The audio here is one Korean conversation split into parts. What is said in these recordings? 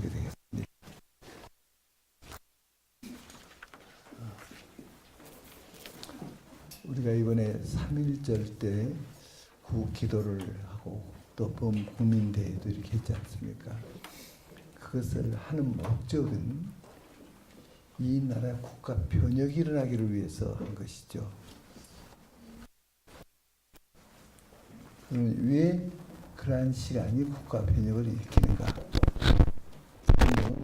하게 되겠습니다. 우리가 이번에 3.1절 때 구기도를 하고 또 범국민대회도 이렇게 했지 않습니까? 그것을 하는 목적은 이 나라의 국가 변혁이 일어나기를 위해서 한 것이죠. 그럼 왜 그러한 시간이 국가 변혁을 일으키는가?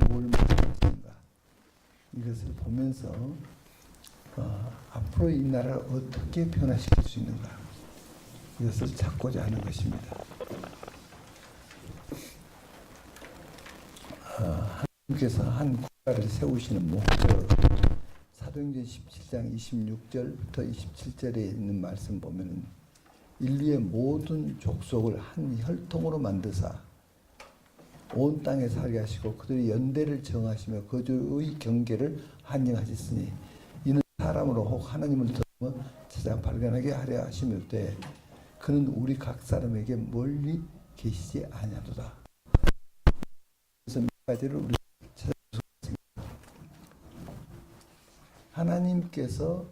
뭘 말하는가? 이것을 보면서 앞으로 이 나라를 어떻게 변화시킬 수 있는가? 이것을 찾고자 하는 것입니다. 하나님께서 한 국가를 세우시는 목적, 사도행전 17장 26절부터 27절에 있는 말씀 보면 인류의 모든 족속을 한 혈통으로 만드사 온 땅에 살게 하시고 그들의 연대를 정하시며 거주의 경계를 한정하셨으니 이는 사람으로 혹 하나님을 들으며 찾아 발견하게 하려 하시며되 그는 우리 각 사람에게 멀리 계시지 아니하도다. 그래서 몇 가지를 우리 찾아보겠습니다. 하나님께서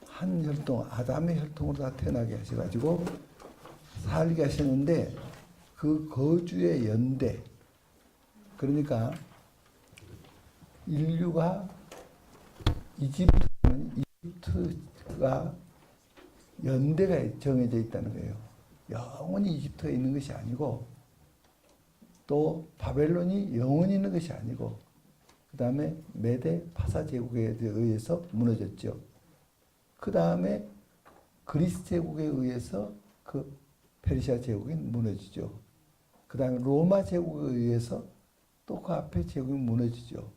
한 혈통, 아담의 혈통으로 다 태어나게 하셔가지고 살게 하시는데 그 거주의 연대, 그러니까 인류가 이집트가 연대가 정해져 있다는 거예요. 영원히 이집트에 있는 것이 아니고 또 바벨론이 영원히 있는 것이 아니고 그 다음에 메데 파사 제국에 의해서 무너졌죠. 그 다음에 그리스 제국에 의해서 그 페르시아 제국이 무너지죠. 그 다음에 로마 제국에 의해서 또 그 앞에 제국이 무너지죠.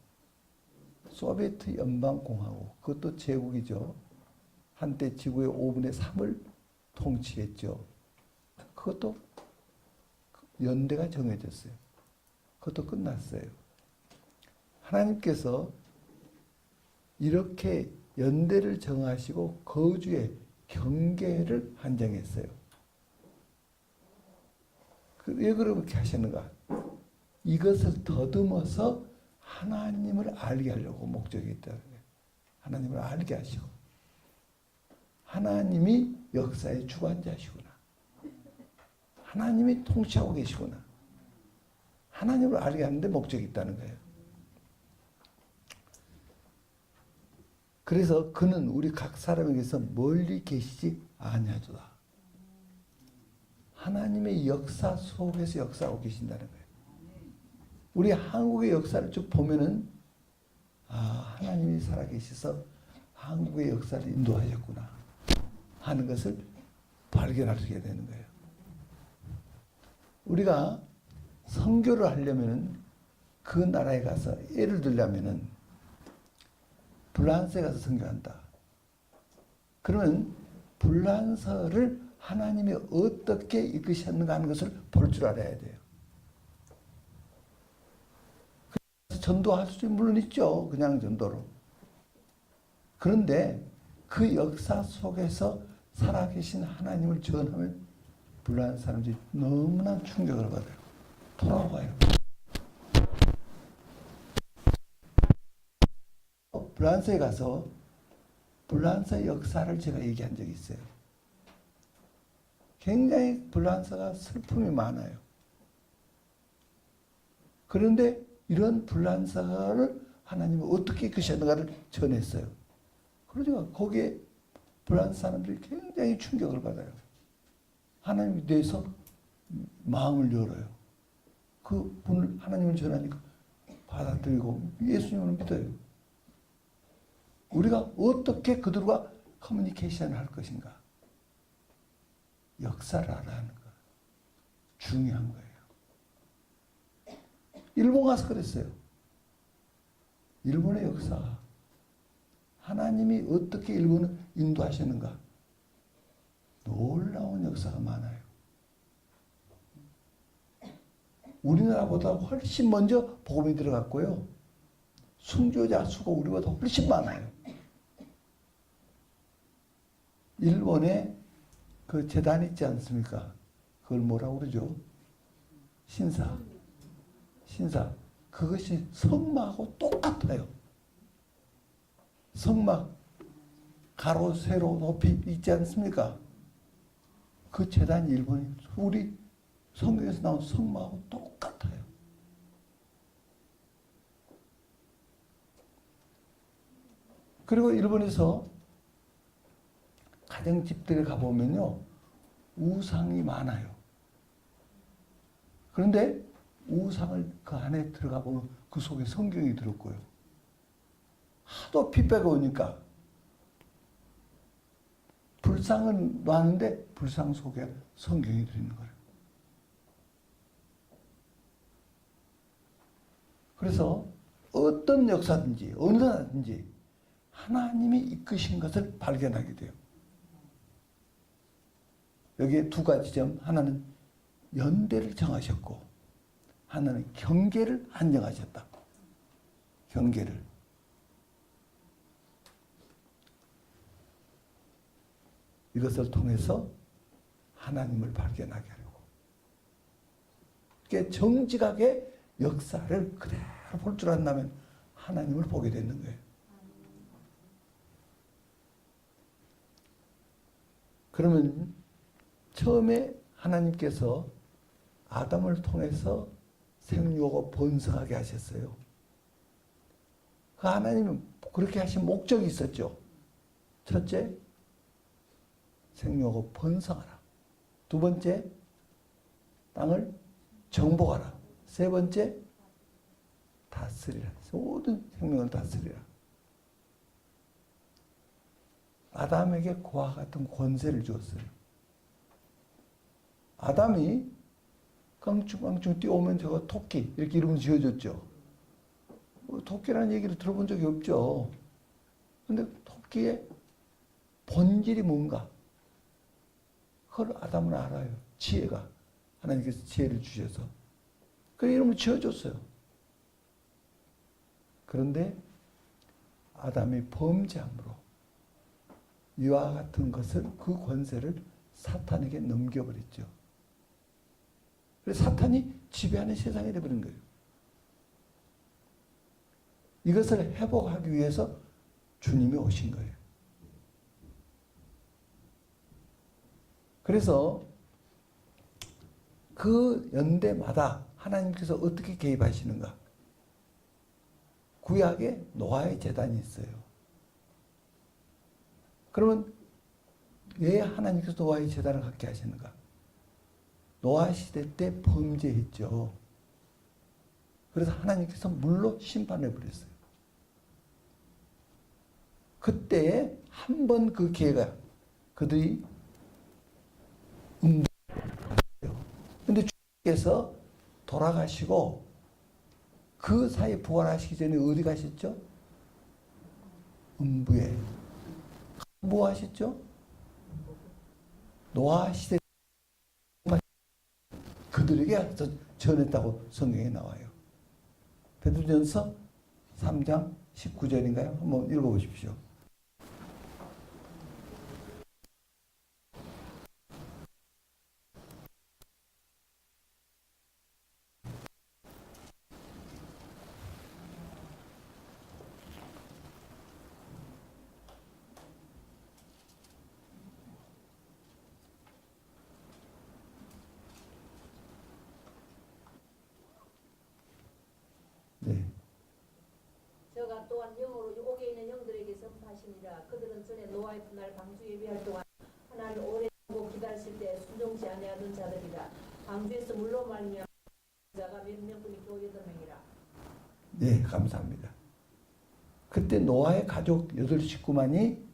소비에트 연방공화국, 그것도 제국이죠. 한때 지구의 5분의 3을 통치했죠. 그것도 연대가 정해졌어요. 그것도 끝났어요. 하나님께서 이렇게 연대를 정하시고 거주의 경계를 한정했어요. 왜 그렇게 하시는가? 이것을 더듬어서 하나님을 알게 하려고 목적이 있다는 거예요. 하나님을 알게 하시고 하나님이 역사의 주관자시구나. 하나님이 통치하고 계시구나. 하나님을 알게 하는데 목적이 있다는 거예요. 그래서 그는 우리 각 사람에게서 멀리 계시지 아니하도다. 하나님의 역사 속에서 역사하고 계신다는 거예요. 우리 한국의 역사를 쭉 보면은 하나님이 살아계셔서 한국의 역사를 인도하셨구나 하는 것을 발견하게 되는 거예요. 우리가 선교를 하려면은 그 나라에 가서 예를 들자면은 불란서에 가서 선교한다. 그러면 불란서를 하나님이 어떻게 이끄셨는가 하는 것을 볼 줄 알아야 돼요. 전도할 수 물론 있죠. 그냥 전도로. 그런데 그 역사 속에서 살아계신 하나님을 전하면 불란서 사람들이 너무나 충격을 받아요. 돌아와요. 불란서에 가서 불란서 역사를 제가 얘기한 적이 있어요. 굉장히 불란서가 슬픔이 많아요. 그런데 이런 불란서를 하나님이 어떻게 이끄셨는가를 전했어요. 그러니까 거기에 불란서 사람들이 굉장히 충격을 받아요. 하나님에 대해서 마음을 열어요. 그 분을 하나님을 전하니까 받아들이고 예수님을 믿어요. 우리가 어떻게 그들과 커뮤니케이션을 할 것인가? 역사를 알아야 하는 거 중요한 거예요. 일본 가서 그랬어요. 일본의 역사. 하나님이 어떻게 일본을 인도하시는가? 놀라운 역사가 많아요. 우리나라보다 훨씬 먼저 복음이 들어갔고요. 순교자 수가 우리보다 훨씬 많아요. 일본에 그 재단 있지 않습니까? 그걸 뭐라고 그러죠? 신사. 그것이 성막하고 똑같아요. 성막 가로 세로 높이 있지 않습니까? 그 제단이 일본이 우리 성경에서 나온 성막하고 똑같아요. 그리고 일본에서 가정집들에 가보면요, 우상이 많아요. 그런데 우상을 그 안에 들어가 보면 그 속에 성경이 들었고요. 하도 핏배가 오니까 불상은 놨는데 불상 속에 성경이 들어있는 거예요. 그래서 어떤 역사든지 어느 나라든지 하나님이 이끄신 것을 발견하게 돼요. 여기에 두 가지 점, 하나는 연대를 정하셨고 하나는 경계를 안정하셨다. 경계를. 이것을 통해서 하나님을 발견하게 하려고. 그게 정직하게 역사를 그대로 볼 줄 안다면 하나님을 보게 되는 거예요. 그러면 처음에 하나님께서 아담을 통해서 생육하고 번성하게 하셨어요. 그 하나님은 그렇게 하신 목적이 있었죠. 첫째, 생육하고 번성하라. 두 번째, 땅을 정복하라. 세 번째, 다스리라. 모든 생명을 다스리라. 아담에게 그와 같은 권세를 주었어요. 아담이 깡충깡충 뛰어오면 저거 토끼 이렇게 이름을 지어줬죠. 토끼라는 얘기를 들어본 적이 없죠. 근데 토끼의 본질이 뭔가 그걸 아담은 알아요. 지혜가. 하나님께서 지혜를 주셔서 그 이름을 지어줬어요. 그런데 아담이 범죄함으로 이와 같은 것을, 그 권세를 사탄에게 넘겨버렸죠. 그래서 사탄이 지배하는 세상이 되어버린 거예요. 이것을 회복하기 위해서 주님이 오신 거예요. 그래서 그 연대마다 하나님께서 어떻게 개입하시는가? 구약에 노아의 제단이 있어요. 그러면 왜 하나님께서 노아의 제단을 갖게 하시는가? 노아 시대 때 범죄했죠. 그래서 하나님께서 물로 심판해 버렸어요. 그때에 한 번 그 기회가 그들이 근데 주님께서 돌아가시고 그 사이 부활하시기 전에 어디 가셨죠? 음부에. 뭐 하셨죠? 노아 시대 그들에게 전했다고 성경에 나와요. 베드로전서 3장 19절인가요? 한번 읽어보십시오. 네. 저가 또한 영으로 옥에 있는 영들에게 선포하시니라. 그들은 전에 노아의 날 방주 예비할 동안 하나님을 오래 기다리실 때 순종치 아니하던 자들이라. 방주에서 물로 말미암아 자가 몇 명뿐이 겨우 8명이라. 네, 감사합니다. 그때 노아의 가족 8식구만이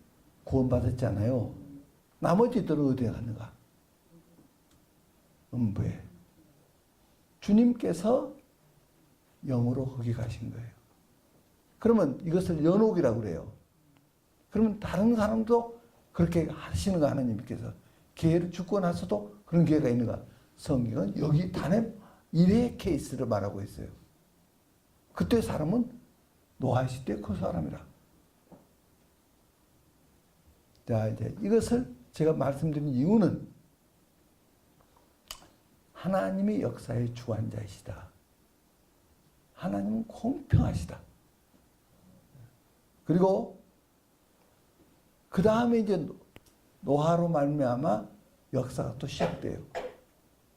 구원받았잖아요. 나머지들은 어디에 갔는가? 음부에. 주님께서 영으로 거기 가신 거예요. 그러면 이것을 연옥이라고 그래요. 그러면 다른 사람도 그렇게 하시는가? 하나님께서 기회를 주고 나서도 그런 기회가 있는가? 성경은 여기 단에 1회 케이스를 말하고 있어요. 그때 사람은 노아 시대 그 사람이라. 자, 이제 이것을 제가 말씀드린 이유는 하나님이 역사의 주관자이시다. 하나님은 공평하시다. 그리고 그 다음에 이제 노아로 말미암아 역사가 또 시작돼요.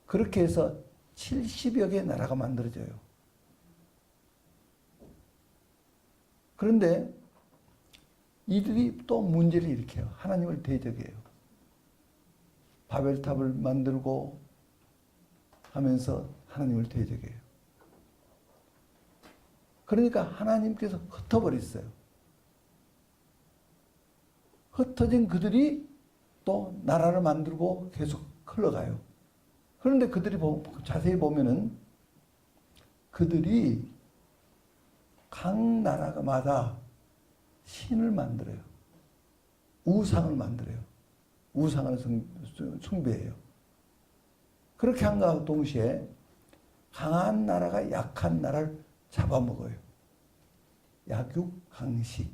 그렇게 해서 70여 개의 나라가 만들어져요. 그런데 이들이 또 문제를 일으켜요. 하나님을 대적해요. 바벨탑을 만들고 하면서 하나님을 대적해요. 그러니까 하나님께서 흩어버렸어요. 흩어진 그들이 또 나라를 만들고 계속 흘러가요. 그런데 그들이 자세히 보면은 그들이 각 나라마다 신을 만들어요. 우상을 만들어요. 우상을 숭배해요. 그렇게 한과 동시에 강한 나라가 약한 나라를 잡아먹어요. 약육강식.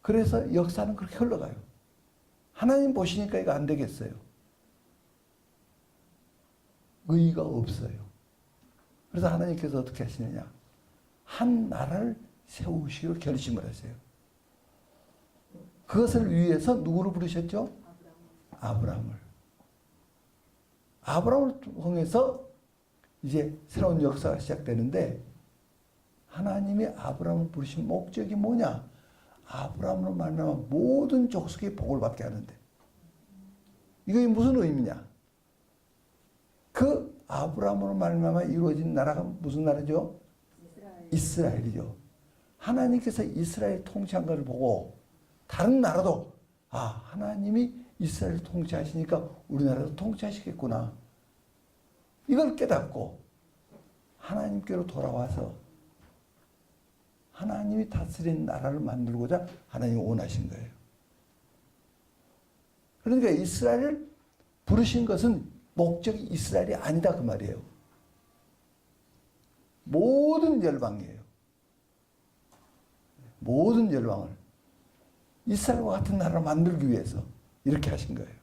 그래서 역사는 그렇게 흘러가요. 하나님 보시니까 이거 안 되겠어요. 의의가 없어요. 그래서 하나님께서 어떻게 하시느냐. 한 나라를 세우시기로 결심을 하세요. 그것을 위해서 누구를 부르셨죠? 아브라함을. 아브라함을 통해서 이제 새로운 역사가 시작되는데 하나님이 아브라함을 부르신 목적이 뭐냐? 아브라함으로 말미암아 모든 족속이 복을 받게 하는데 이게 무슨 의미냐? 그 아브라함으로 말미암아 이루어진 나라가 무슨 나라죠? 이스라엘이죠. 하나님께서 이스라엘 통치한 것을 보고 다른 나라도 하나님이 이스라엘 통치하시니까 우리나라도 통치하시겠구나. 이걸 깨닫고 하나님께로 돌아와서 하나님이 다스린 나라를 만들고자 하나님이 원하신 거예요. 그러니까 이스라엘을 부르신 것은 목적이 이스라엘이 아니다 그 말이에요. 모든 열방이에요. 모든 열방을 이스라엘과 같은 나라를 만들기 위해서 이렇게 하신 거예요.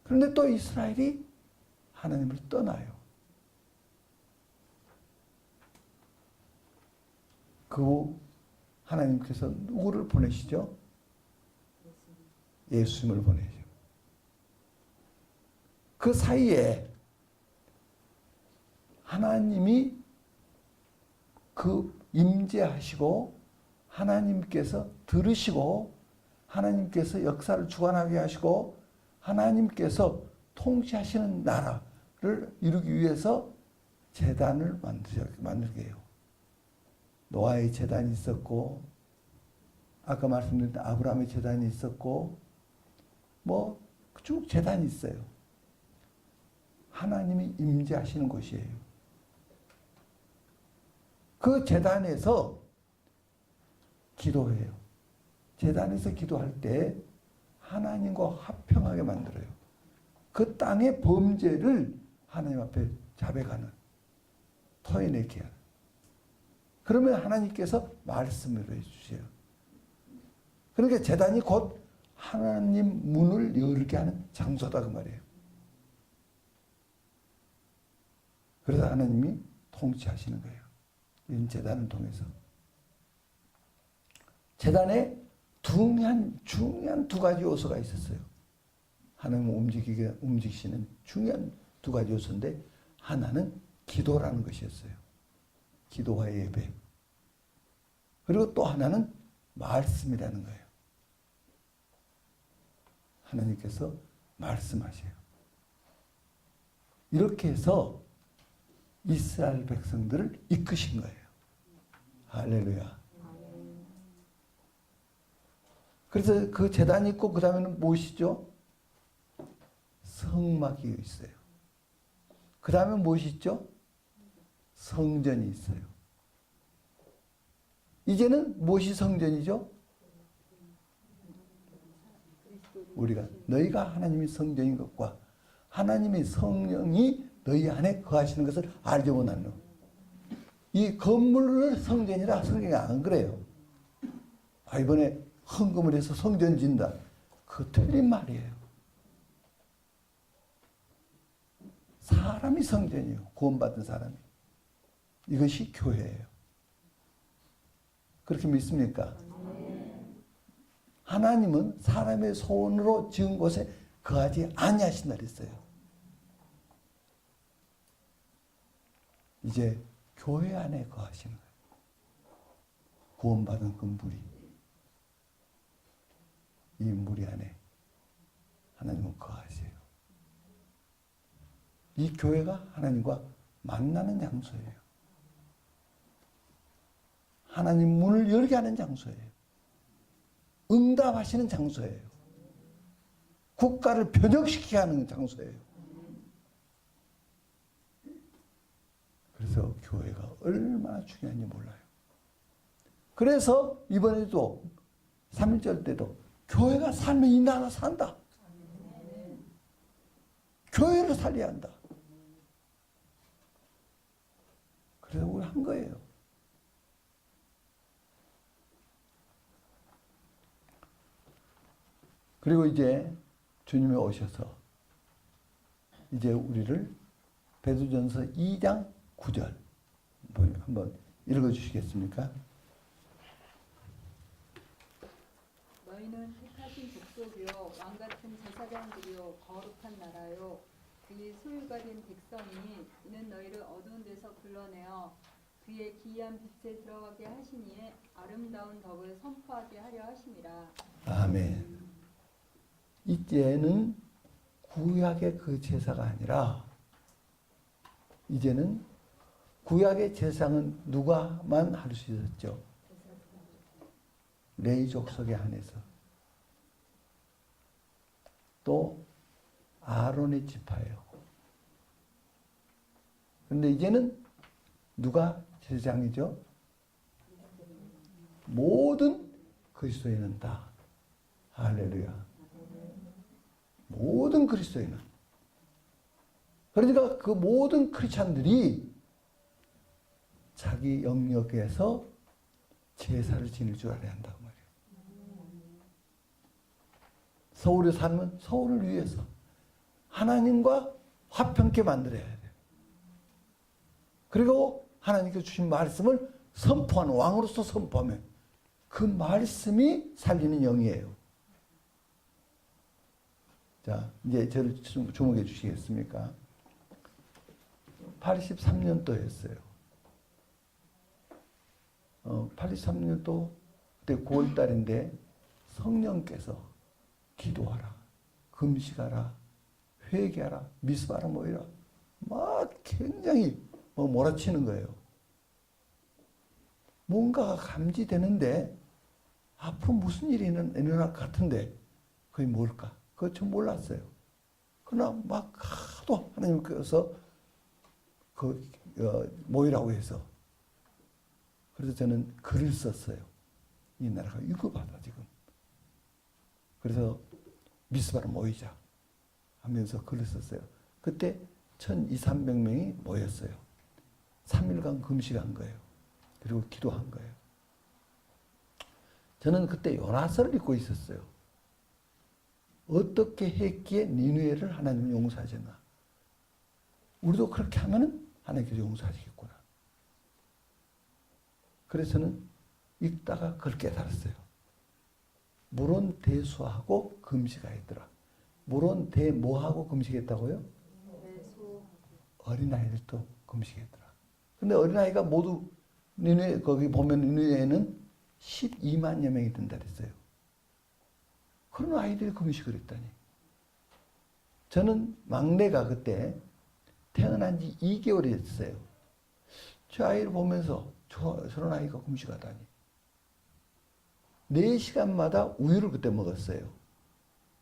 그런데 또 이스라엘이 하나님을 떠나요. 그 하나님께서 누구를 보내시죠? 예수님을 보내죠. 그 사이에 하나님이 그 임재하시고 하나님께서 들으시고 하나님께서 역사를 주관하게 하시고 하나님께서 통치하시는 나라를 이루기 위해서 제단을 만들게 해요. 노아의 제단이 있었고 아까 말씀드린 아브라함의 제단이 있었고 뭐 쭉 제단이 있어요. 하나님이 임재하시는 곳이에요. 그 제단에서 기도해요. 제단에서 기도할 때 하나님과 화평하게 만들어요. 그 땅의 범죄를 하나님 앞에 자백하는, 토해내게 하는. 그러면 하나님께서 말씀을 해주세요. 그러니까 제단이 곧 하나님 문을 열게 하는 장소다 그 말이에요. 그래서 하나님이 통치하시는 거예요. 이 제단을 통해서. 제단에 중요한 두 가지 요소가 있었어요. 하나님을 움직이시는 중요한 두 가지 요소인데 하나는 기도라는 것이었어요. 기도와 예배. 그리고 또 하나는 말씀이라는 거예요. 하나님께서 말씀하세요. 이렇게 해서 이스라엘 백성들을 이끄신 거예요. 할렐루야. 그래서 그 제단이 있고 그 다음에는 무엇이죠? 성막이 있어요. 그 다음에 무엇이 있죠? 성전이 있어요. 이제는 무엇이 성전이죠? 우리가 너희가 하나님의 성전인 것과 하나님의 성령이 너희 안에 거하시는 것을 알지 못하노. 이 건물을 성전이라 성경이 안 그래요. 이번에 헌금을 해서 성전 진다. 그거 틀린 말이에요. 사람이 성전이에요. 구원받은 사람이. 이것이 교회예요. 그렇게 믿습니까? 하나님은 사람의 손으로 지은 곳에 거하지 아니하신다 그랬어요. 이제 교회 안에 거하시는 거예요. 구원받은 그 무리. 이 무리 안에 하나님은 거하세요. 이 교회가 하나님과 만나는 장소예요. 하나님 문을 열게 하는 장소예요. 응답하시는 장소예요. 국가를 변혁시키게 하는 장소예요. 그래서 교회가 얼마나 중요한지 몰라요. 그래서 이번에도 3.1절 때도 교회가 살면 이 나라 산다. 교회를 살려야 한다. 그래서 우리 한 거예요. 그리고 이제 주님이 오셔서 이제 우리를 베드로전서 2장 9절 한번 읽어주시겠습니까? 너희는 택하신 족속이요 왕같은 제사장들이요 거룩한 나라요 그의 소유가 된 백성이니 이는 너희를 어두운 데서 불러내어 그의 기이한 빛에 들어가게 하시니에 아름다운 덕을 선포하게 하려 하심이라. 아멘. 이제는 구약의 그 제사가 아니라 이제는 구약의 제사는 누가만 할 수 있었죠? 레위 족속에 한해서. 또 아론의 지파예요. 그런데 이제는 누가 제사장이죠? 모든 그리스도인은 다. 할렐루야. 모든 그리스도인은. 그러니까 그 모든 크리스찬들이 자기 영역에서 제사를 지낼 줄 알아야 한다고 말이에요. 서울에 살면 서울을 위해서 하나님과 화평케 만들어야 돼요. 그리고 하나님께서 주신 말씀을 선포하는 왕으로서 선포하면 그 말씀이 살리는 영이에요. 자, 이제 저를 주목해 주시겠습니까? 83년도였어요. 83년도 그때 9월달인데 성령께서 기도하라, 금식하라, 회개하라, 미스바라 모이라 막 굉장히 몰아치는 거예요. 뭔가가 감지되는데 앞으로 무슨 일이 일어날 것 같은데 그게 뭘까? 그거 좀 몰랐어요. 그러나 막 하도 하나님께서 모이라고 해서 그래서 저는 글을 썼어요. 이 나라가 위급하다 지금. 그래서 미스바로 모이자 하면서 글을 썼어요. 그때 1,200~300명이 모였어요. 3일간 금식한 거예요. 그리고 기도한 거예요. 저는 그때 요나서를 읽고 있었어요. 어떻게 했기에 니느웨를 하나님은 용서하셨나. 우리도 그렇게 하면은 하나님께서 용서하시겠구나. 그래서 저는 읽다가 그걸 깨달았어요. 물론 대수하고 금식하였더라. 물론 대뭐하고 금식했다고요? 어린아이들도 금식했더라. 근데 어린아이가 모두 니느웨 거기 보면 니느웨에는 12만여 명이 된다 그랬어요. 그런 아이들이 금식을 했다니. 저는 막내가 그때 태어난 지 2개월이 됐어요. 저 아이를 보면서 저런 아이가 금식하다니. 4시간마다 우유를 그때 먹었어요.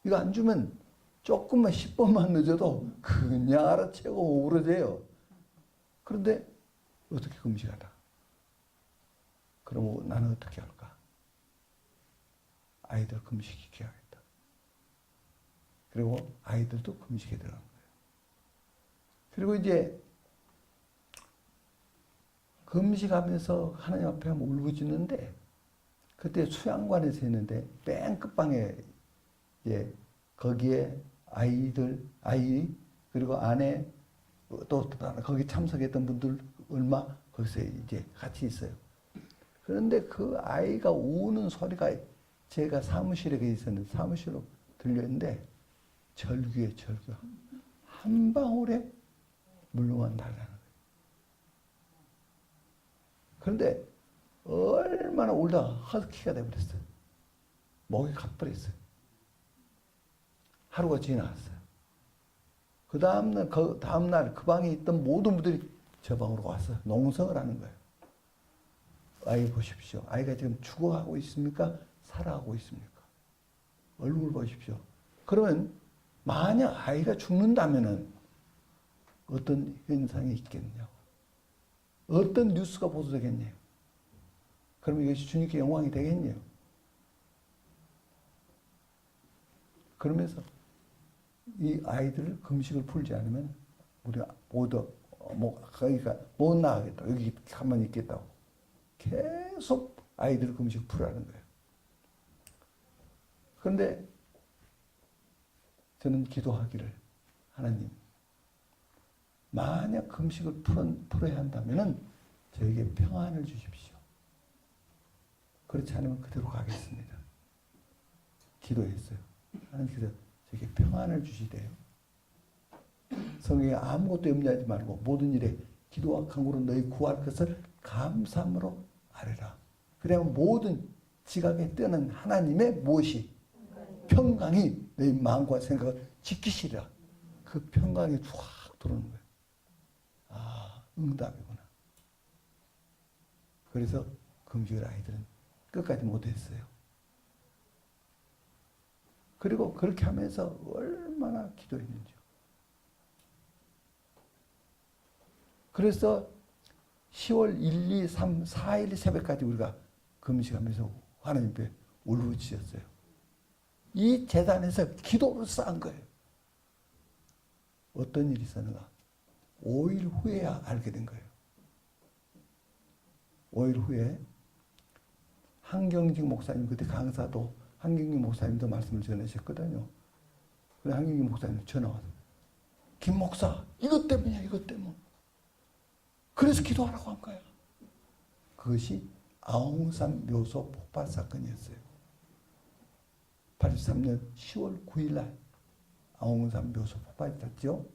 이거 안 주면 조금만 10분만 늦어도 그냥 알아채고 오그러져요. 그런데 어떻게 금식하다. 그럼 나는 어떻게 할까? 아이들 금식시켜야겠다. 그리고 아이들도 금식에 들어간 거예요. 그리고 이제 금식하면서 하나님 앞에 울부짖는데 그때 수양관에서 있는데 맨 끝방에 거기에 아이 그리고 아내 또 하나 거기 참석했던 분들 얼마 거기서 이제 같이 있어요. 그런데 그 아이가 우는 소리가 제가 사무실에 있었는데 사무실로 들렸는데 절규에 절규. 한 방울에 물로만 달라는 거예요. 그런데 얼마나 울다가 허스키가 돼버렸어요. 목이 가버렸어요. 하루가 지나갔어요. 그 다음날 그 방에 있던 모든 분들이 저 방으로 와서 농성을 하는 거예요. 아이 보십시오. 아이가 지금 죽어가고 있습니까? 살아가고 있습니까? 얼굴 보십시오. 그러면 만약 아이가 죽는다면은 어떤 현상이 있겠냐고. 어떤 뉴스가 보도되겠냐고. 그러면 이것이 주님께 영광이 되겠냐고. 그러면서 이 아이들을 금식을 풀지 않으면 우리가 모두 거기가 못 나가겠다. 여기 가만히 있겠다고. 계속 아이들을 금식 풀라는 거예요. 그런데 저는 기도하기를 하나님 만약 금식을 풀어야 한다면 저에게 평안을 주십시오. 그렇지 않으면 그대로 가겠습니다. 기도했어요. 하나님께서 저에게 평안을 주시대요. 성경에 아무것도 염려하지 말고 모든 일에 기도와 간구로 너희 구할 것을 감사함으로 아뢰라. 그러면 모든 지각에 뜨는 하나님의 무엇이? 평강이 너희 마음과 생각을 지키시리라. 그 평강이 쫙 들어오는 거예요. 아, 응답이구나. 그래서 금식을 아이들은 끝까지 못했어요. 그리고 그렇게 하면서 얼마나 기도했는지요. 그래서 10월 1, 2, 3, 4일 새벽까지 우리가 금식하면서 하나님께 울부짖었어요. 이 재단에서 기도를 쌓은 거예요. 어떤 일이 있었는가? 5일 후에야 알게 된 거예요. 5일 후에 한경직 목사님, 그때 강사도 한경직 목사님도 말씀을 전하셨거든요. 그래 한경직 목사님 전화 와서 김 목사 이것 때문이야 이것 때문. 그래서 기도하라고 한 거야. 그것이 아웅산 묘소 폭발 사건이었어요. 83년 10월 9일 날 아웅산 묘소 폭발이 났죠.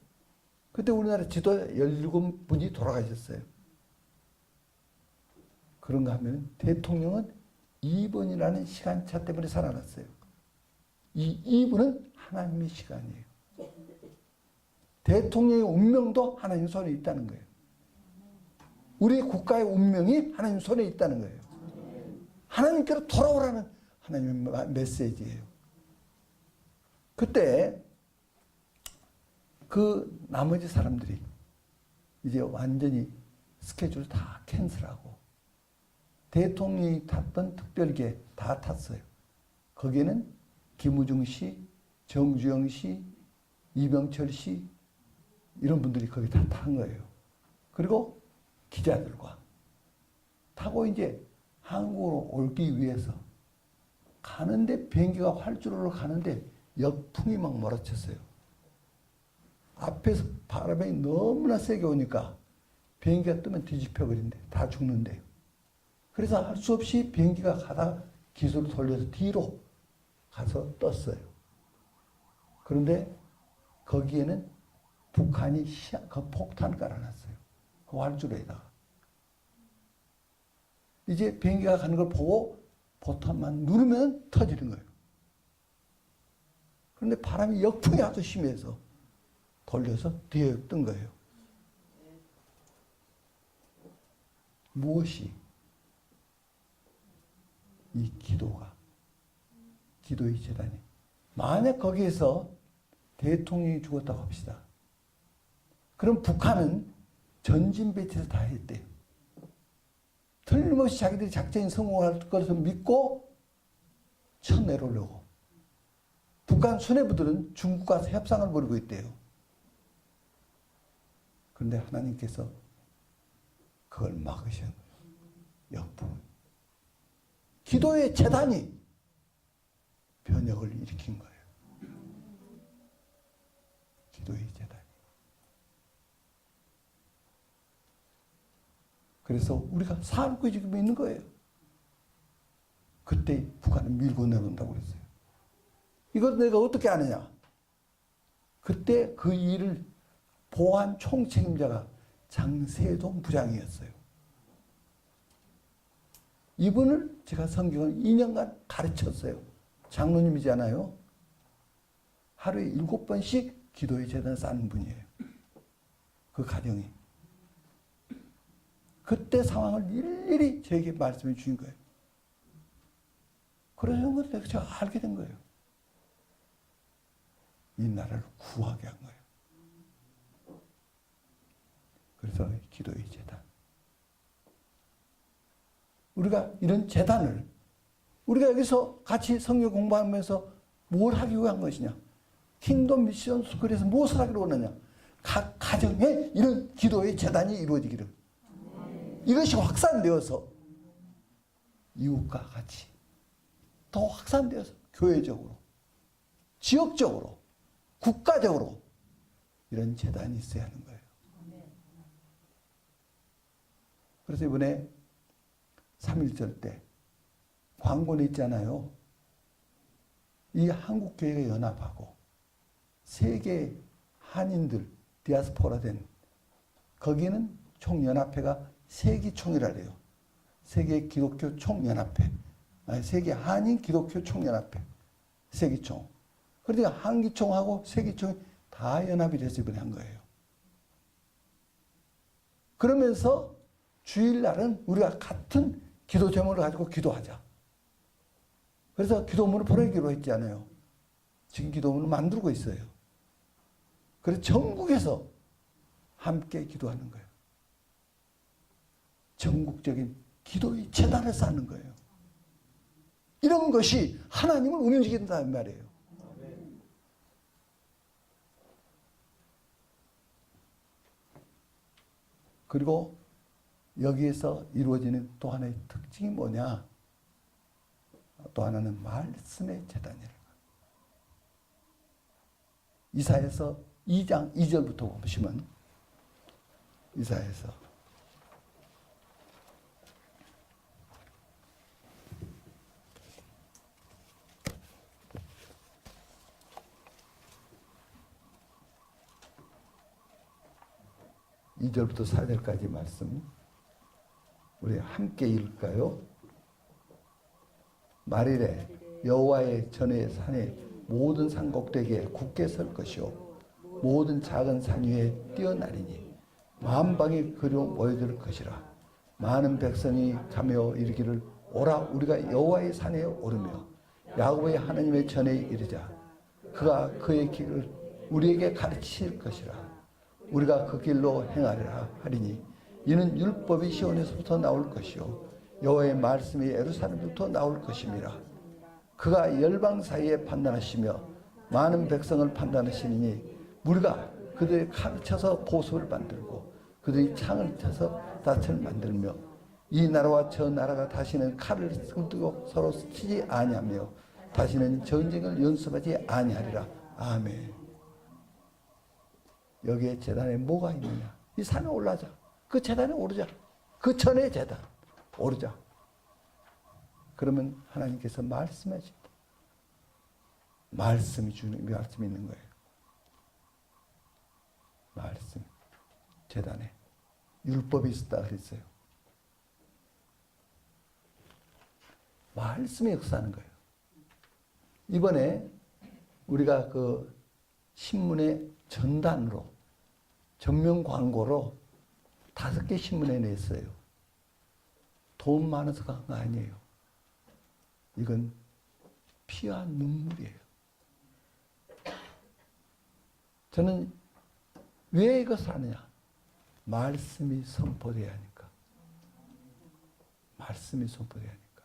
그때 우리나라 지도 17분이 돌아가셨어요. 그런가 하면 대통령은 2분이라는 시간차 때문에 살아났어요. 이 2분은 하나님의 시간이에요. 대통령의 운명도 하나님 손에 있다는 거예요. 우리 국가의 운명이 하나님 손에 있다는 거예요. 하나님께로 돌아오라는 하나님의 메시지예요. 그때 그 나머지 사람들이 이제 완전히 스케줄 다 캔슬하고 대통령이 탔던 특별기에 다 탔어요. 거기에는 김우중 씨, 정주영 씨, 이병철 씨 이런 분들이 거기 다 탄 거예요. 그리고 기자들과 타고 이제 한국으로 오기 위해서 가는데 비행기가 활주로로 가는데 역풍이 막 몰아쳤어요. 앞에서 바람이 너무나 세게 오니까 비행기가 뜨면 뒤집혀 버린대. 다 죽는데요. 그래서 할 수 없이 비행기가 가다가 기술을 돌려서 뒤로 가서 떴어요. 그런데 거기에는 북한이 그 폭탄 깔아놨어요. 그 활주로에다가. 이제 비행기가 가는 걸 보고 보탄만 누르면 터지는 거예요. 그런데 바람이 역풍이 아주 심해서 돌려서 뒤에 뜬 거예요. 무엇이? 이 기도가, 기도의 재단이. 만약 거기에서 대통령이 죽었다고 합시다. 그럼 북한은 전진 배치를 다 했대요. 틀림없이 자기들이 작전이 성공할 것을 믿고 쳐내려오려고. 북한 수뇌부들은 중국과 협상을 벌이고 있대요. 그런데 하나님께서 그걸 막으신 거예요. 역풍. 기도의 재단이 변혁을 일으킨 거예요. 기도의 재단이. 그래서 우리가 살고 지금 있는 거예요. 그때 북한은 밀고 내놓는다고 그랬어요. 이걸 내가 어떻게 아느냐? 그때 그 일을 보안 총책임자가 장세동 부장이었어요. 이분을 제가 성경을 2년간 가르쳤어요. 장로님이잖아요. 하루에 7번씩 기도의 재단을 쌓는 분이에요. 그 가정이. 그때 상황을 일일이 저에게 말씀해 주신 거예요. 그러는 걸 제가 알게 된 거예요. 이 나라를 구하게 한 거예요. 그래서 기도의 재단. 우리가 이런 재단을 우리가 여기서 같이 성경 공부하면서 뭘 하기 위한 것이냐? 킹덤 미션 스쿨에서 무엇을 하기로 원하냐? 각 가정에 이런 기도의 재단이 이루어지기를. 이것이 확산되어서 이웃과 같이 더 확산되어서 교회적으로, 지역적으로, 국가적으로 이런 재단이 있어야 하는 거예요. 그래서 이번에 3.1절 때 광고는 있잖아요. 이 한국교회가 연합하고 세계 한인들 디아스포라 된 거기는 총연합회가 세기총이라래요. 세계 기독교 총연합회. 아니, 세계 한인 기독교 총연합회. 세기총. 그러니까 한기총하고 세기총이 다 연합이 돼서 이번에 한 거예요. 그러면서 주일날은 우리가 같은 기도 제목을 가지고 기도하자. 그래서 기도문을 보내기로 했잖아요. 지금 기도문을 만들고 있어요. 그래서 전국에서 함께 기도하는 거예요. 전국적인 기도의 재단을 쌓는 거예요. 이런 것이 하나님을 움직인다는 말이에요. 그리고 여기에서 이루어지는 또 하나의 특징이 뭐냐? 또 하나는 말씀의 재단이라는 거예요. 이사야서 2장 2절부터 보시면 이사야서 2절부터 4절까지 말씀 우리 함께 읽을까요? 말이래 여호와의 전의 산에 모든 산 꼭대기에 굳게 설 것이요 모든 작은 산 위에 뛰어나리니 만방이 그리로 모여들 것이라. 많은 백성이 가며 이르기를 오라 우리가 여호와의 산에 오르며 야곱의 하나님의 전에 이르자. 그가 그의 길을 우리에게 가르칠 것이라. 우리가 그 길로 행하리라 하리니 이는 율법이 시온에서부터 나올 것이요 여호와의 말씀이 예루살렘부터 나올 것임이라. 그가 열방 사이에 판단하시며 많은 백성을 판단하시니 우리가 그들의 칼을 쳐서 보습을 만들고 그들이 창을 쳐서 닻을 만들며 이 나라와 저 나라가 다시는 칼을 들고 서로 치지 아니하며 다시는 전쟁을 연습하지 아니하리라. 아멘. 여기에 재단에 뭐가 있느냐? 이 산에 올라자. 그 재단에 오르자. 그 전에 재단 오르자. 그러면 하나님께서 말씀하신다. 말씀이 주는 말씀이 있는 거예요. 말씀. 재단에 율법이 있었다 그랬어요. 말씀이 역사하는 거예요. 이번에 우리가 그 신문의 전단으로 전면 광고로 5개 신문에 냈어요. 돈 많아서 간 거 아니에요. 이건 피와 눈물이에요. 저는 왜 이것을 하느냐? 말씀이 선포돼야 하니까. 말씀이 선포돼야 하니까.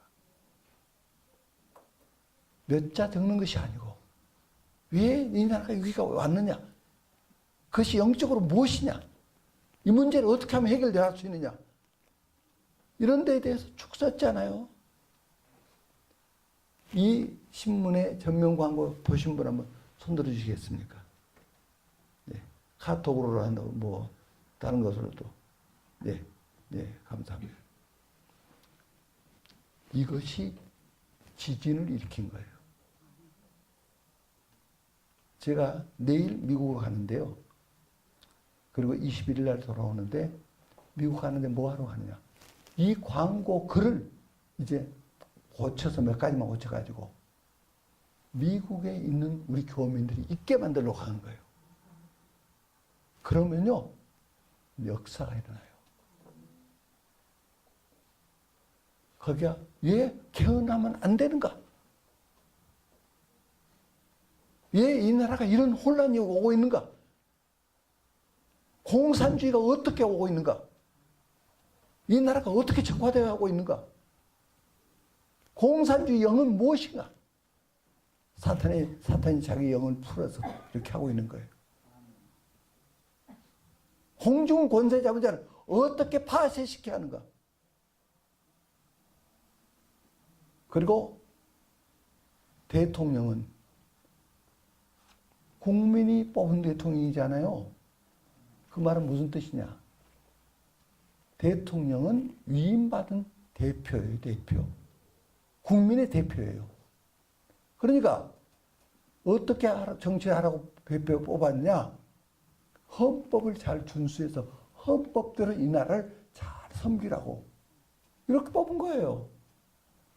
몇 자 적는 것이 아니고 왜 이 나라가 여기가 왔느냐? 그것이 영적으로 무엇이냐? 이 문제를 어떻게 하면 해결될 수 있느냐? 이런 데에 대해서 쭉 썼잖아요. 이 신문의 전면 광고 보신 분 한번 손들어 주시겠습니까? 네. 카톡으로 한다고 뭐 다른 것으로도 네. 예, 감사합니다. 이것이 지진을 일으킨 거예요. 제가 내일 미국을 가는데요. 그리고 21일 날 돌아오는데 미국 가는데 뭐 하러 가느냐. 이 광고 글을 이제 고쳐서 몇 가지만 고쳐가지고 미국에 있는 우리 교민들이 있게 만들려고 하는 거예요. 그러면요, 역사가 일어나요. 거기가 왜 개헌하면 안 되는가? 왜 이 나라가 이런 혼란이 오고 있는가? 공산주의가 어떻게 오고 있는가? 이 나라가 어떻게 적화되어 가고 있는가? 공산주의 영은 무엇인가? 사탄이 자기 영을 풀어서 이렇게 하고 있는 거예요. 공중 권세 잡은 자를 어떻게 파쇄시켜야 하는가? 그리고 대통령은 국민이 뽑은 대통령이잖아요. 그 말은 무슨 뜻이냐? 대통령은 위임받은 대표예요, 대표. 국민의 대표예요. 그러니까 어떻게 정치하라고 대표 뽑았느냐? 헌법을 잘 준수해서 헌법대로 이 나라를 잘 섬기라고 이렇게 뽑은 거예요.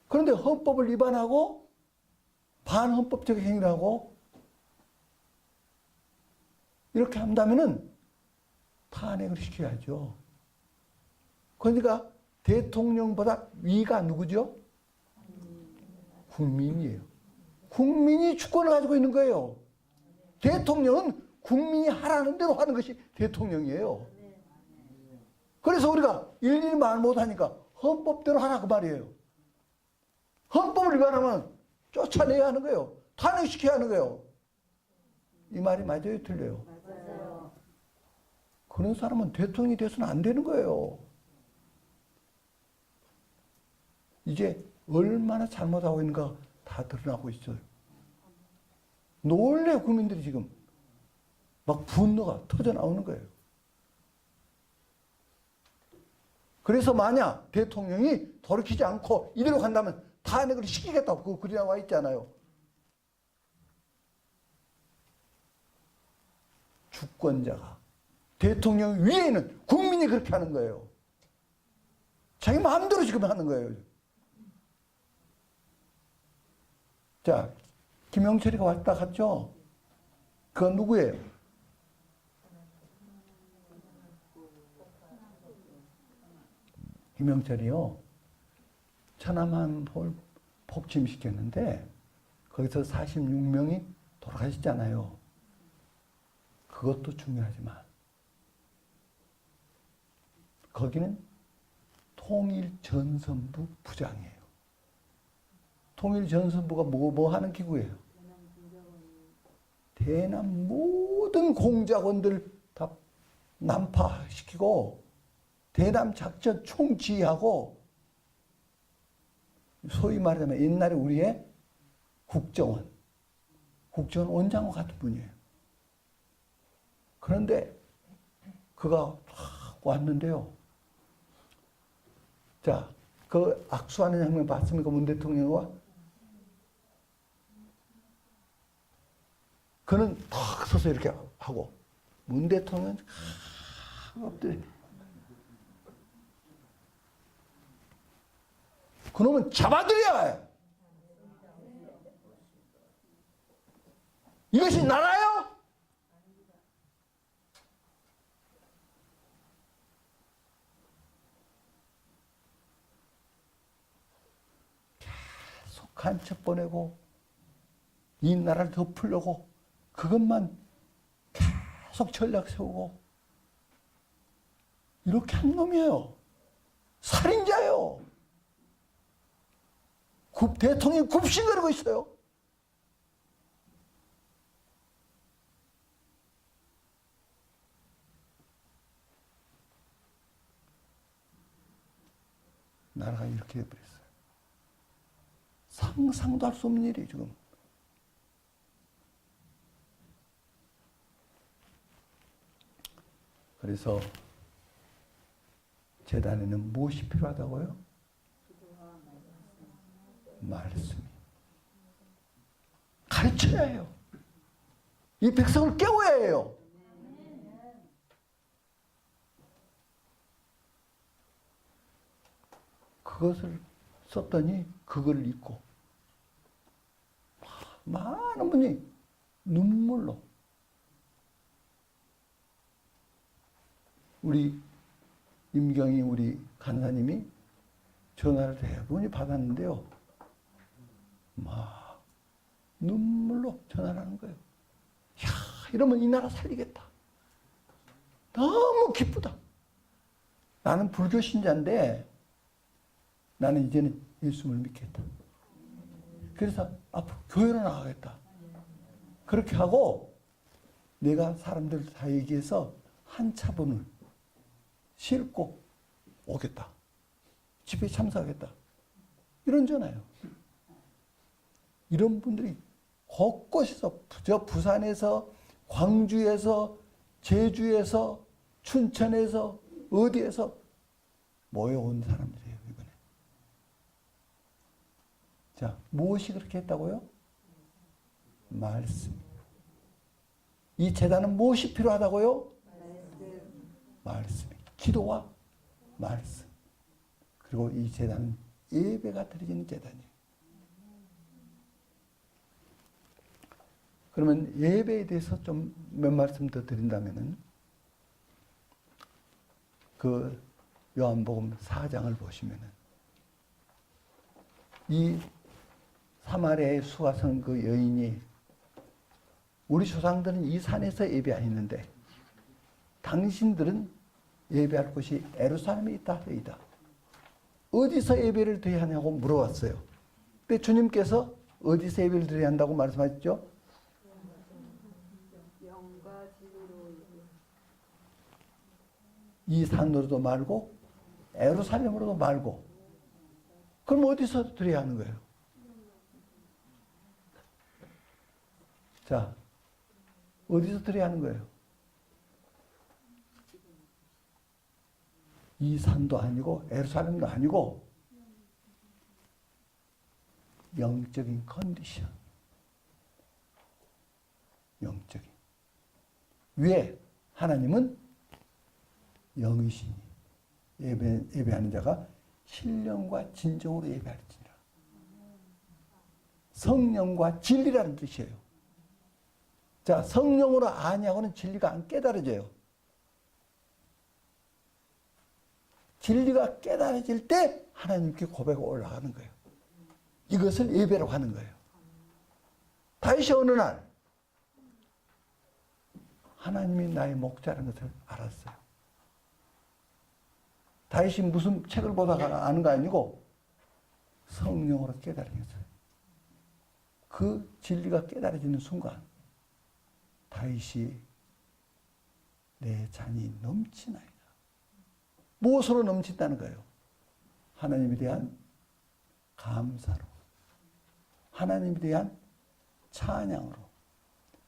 그런데 헌법을 위반하고 반헌법적 행위를 하고 이렇게 한다면은 탄핵을 시켜야죠. 그러니까 대통령보다 위가 누구죠? 국민이에요. 국민이 주권을 가지고 있는 거예요. 대통령은 국민이 하라는 대로 하는 것이 대통령이에요. 그래서 우리가 일일이 말 못하니까 헌법대로 하라 그 말이에요. 헌법을 위반하면 쫓아내야 하는 거예요. 탄핵시켜야 하는 거예요. 이 말이 맞아요, 틀려요? 맞아요. 그런 사람은 대통령이 돼서는 안 되는 거예요. 이제 얼마나 잘못하고 있는가 다 드러나고 있어요. 놀래 국민들이 지금 막 분노가 터져 나오는 거예요. 그래서 만약 대통령이 돌이키지 않고 이대로 간다면 탄핵을 시키겠다고 그 글이 나와 있잖아요. 주권자가 대통령 위에 있는 국민이 그렇게 하는 거예요. 자기 마음대로 지금 하는 거예요. 자, 김영철이가 왔다 갔죠? 그건 누구예요? 김영철이요. 천안함을 폭침시켰는데 거기서 46명이 돌아가셨잖아요. 그것도 중요하지만 거기는 통일전선부 부장이에요. 통일전선부가 뭐 하는 기구예요? 대남 모든 공작원들 다 난파시키고 대남 작전 총지휘하고 소위 말하자면 옛날에 우리의 국정원 원장과 같은 분이에요. 그런데 그가 왔는데요. 자, 그 악수하는 장면 봤습니까? 문 대통령과? 그는 탁 서서 이렇게 하고 문 대통령은 엎드려. 그놈은 잡아들여야 해. 이것이 나라요? 계속 간첩 보내고 이 나라를 덮으려고 그것만 계속 전략 세우고 이렇게 한 놈이에요. 살인자예요. 대통령이 굽신거리고 있어요. 나라가 이렇게 돼버렸어요. 상상도 할 수 없는 일이 지금. 그래서 제단에는 무엇이 필요하다고요? 기도와 말씀이. 가르쳐야 해요. 이 백성을 깨워야 해요. 그것을 썼더니 그걸 읽고 많은 분이 눈물로 우리 임경희 우리 간사님이 전화를 대부분이 받았는데요. 막 눈물로 전화를 하는 거예요. 야, 이러면 이 나라 살리겠다. 너무 기쁘다. 나는 불교 신자인데 나는 이제는 예수를 믿겠다. 그래서 앞으로 교회로 나가겠다. 그렇게 하고 내가 사람들 다 얘기해서 한 차분을 싣고 오겠다. 집회에 참석하겠다. 이런잖아요. 이런 분들이 곳곳에서 저 부산에서 광주에서 제주에서 춘천에서 어디에서 모여온 사람들이에요. 이번에. 자, 무엇이 그렇게 했다고요? 말씀. 이 제단은 무엇이 필요하다고요? 말씀. 기도와 말씀. 그리고 이 제단은 예배가 드려지는 제단이에요. 그러면 예배에 대해서 좀 몇 말씀 더 드린다면은 그 요한복음 4장을 보시면은 이 사마리아의 수가성 그 여인이 우리 조상들은 이 산에서 예배 안 했는데 당신들은 예배할 곳이 예루살렘에 있다. 여기다. 어디서 예배를 드려야 하냐고 물어봤어요. 근데 주님께서 어디서 예배를 드려야 한다고 말씀하셨죠? 영과 진리로 이 산으로도 말고 예루살렘으로도 말고 그럼 어디서 드려야 하는 거예요? 자, 어디서 드려야 하는 거예요? 이 산도 아니고 예루살렘도 아니고 영적인 컨디션. 영적인. 왜? 하나님은 영이시니 예배하는 자가 신령과 진정으로 예배할지니라. 성령과 진리라는 뜻이에요. 자, 성령으로 아니하고는 진리가 안 깨달아져요. 진리가 깨달아질 때 하나님께 고백이 올라가는 거예요. 이것을 예배라고 하는 거예요. 다윗이 어느 날 하나님이 나의 목자라는 것을 알았어요. 다윗이 무슨 책을 보다가 아는 거 아니고 성령으로 깨달았어요. 그 진리가 깨달아지는 순간 다윗이 내 잔이 넘치나이다. 무엇으로 넘친다는 거예요? 하나님에 대한 감사로, 하나님에 대한 찬양으로,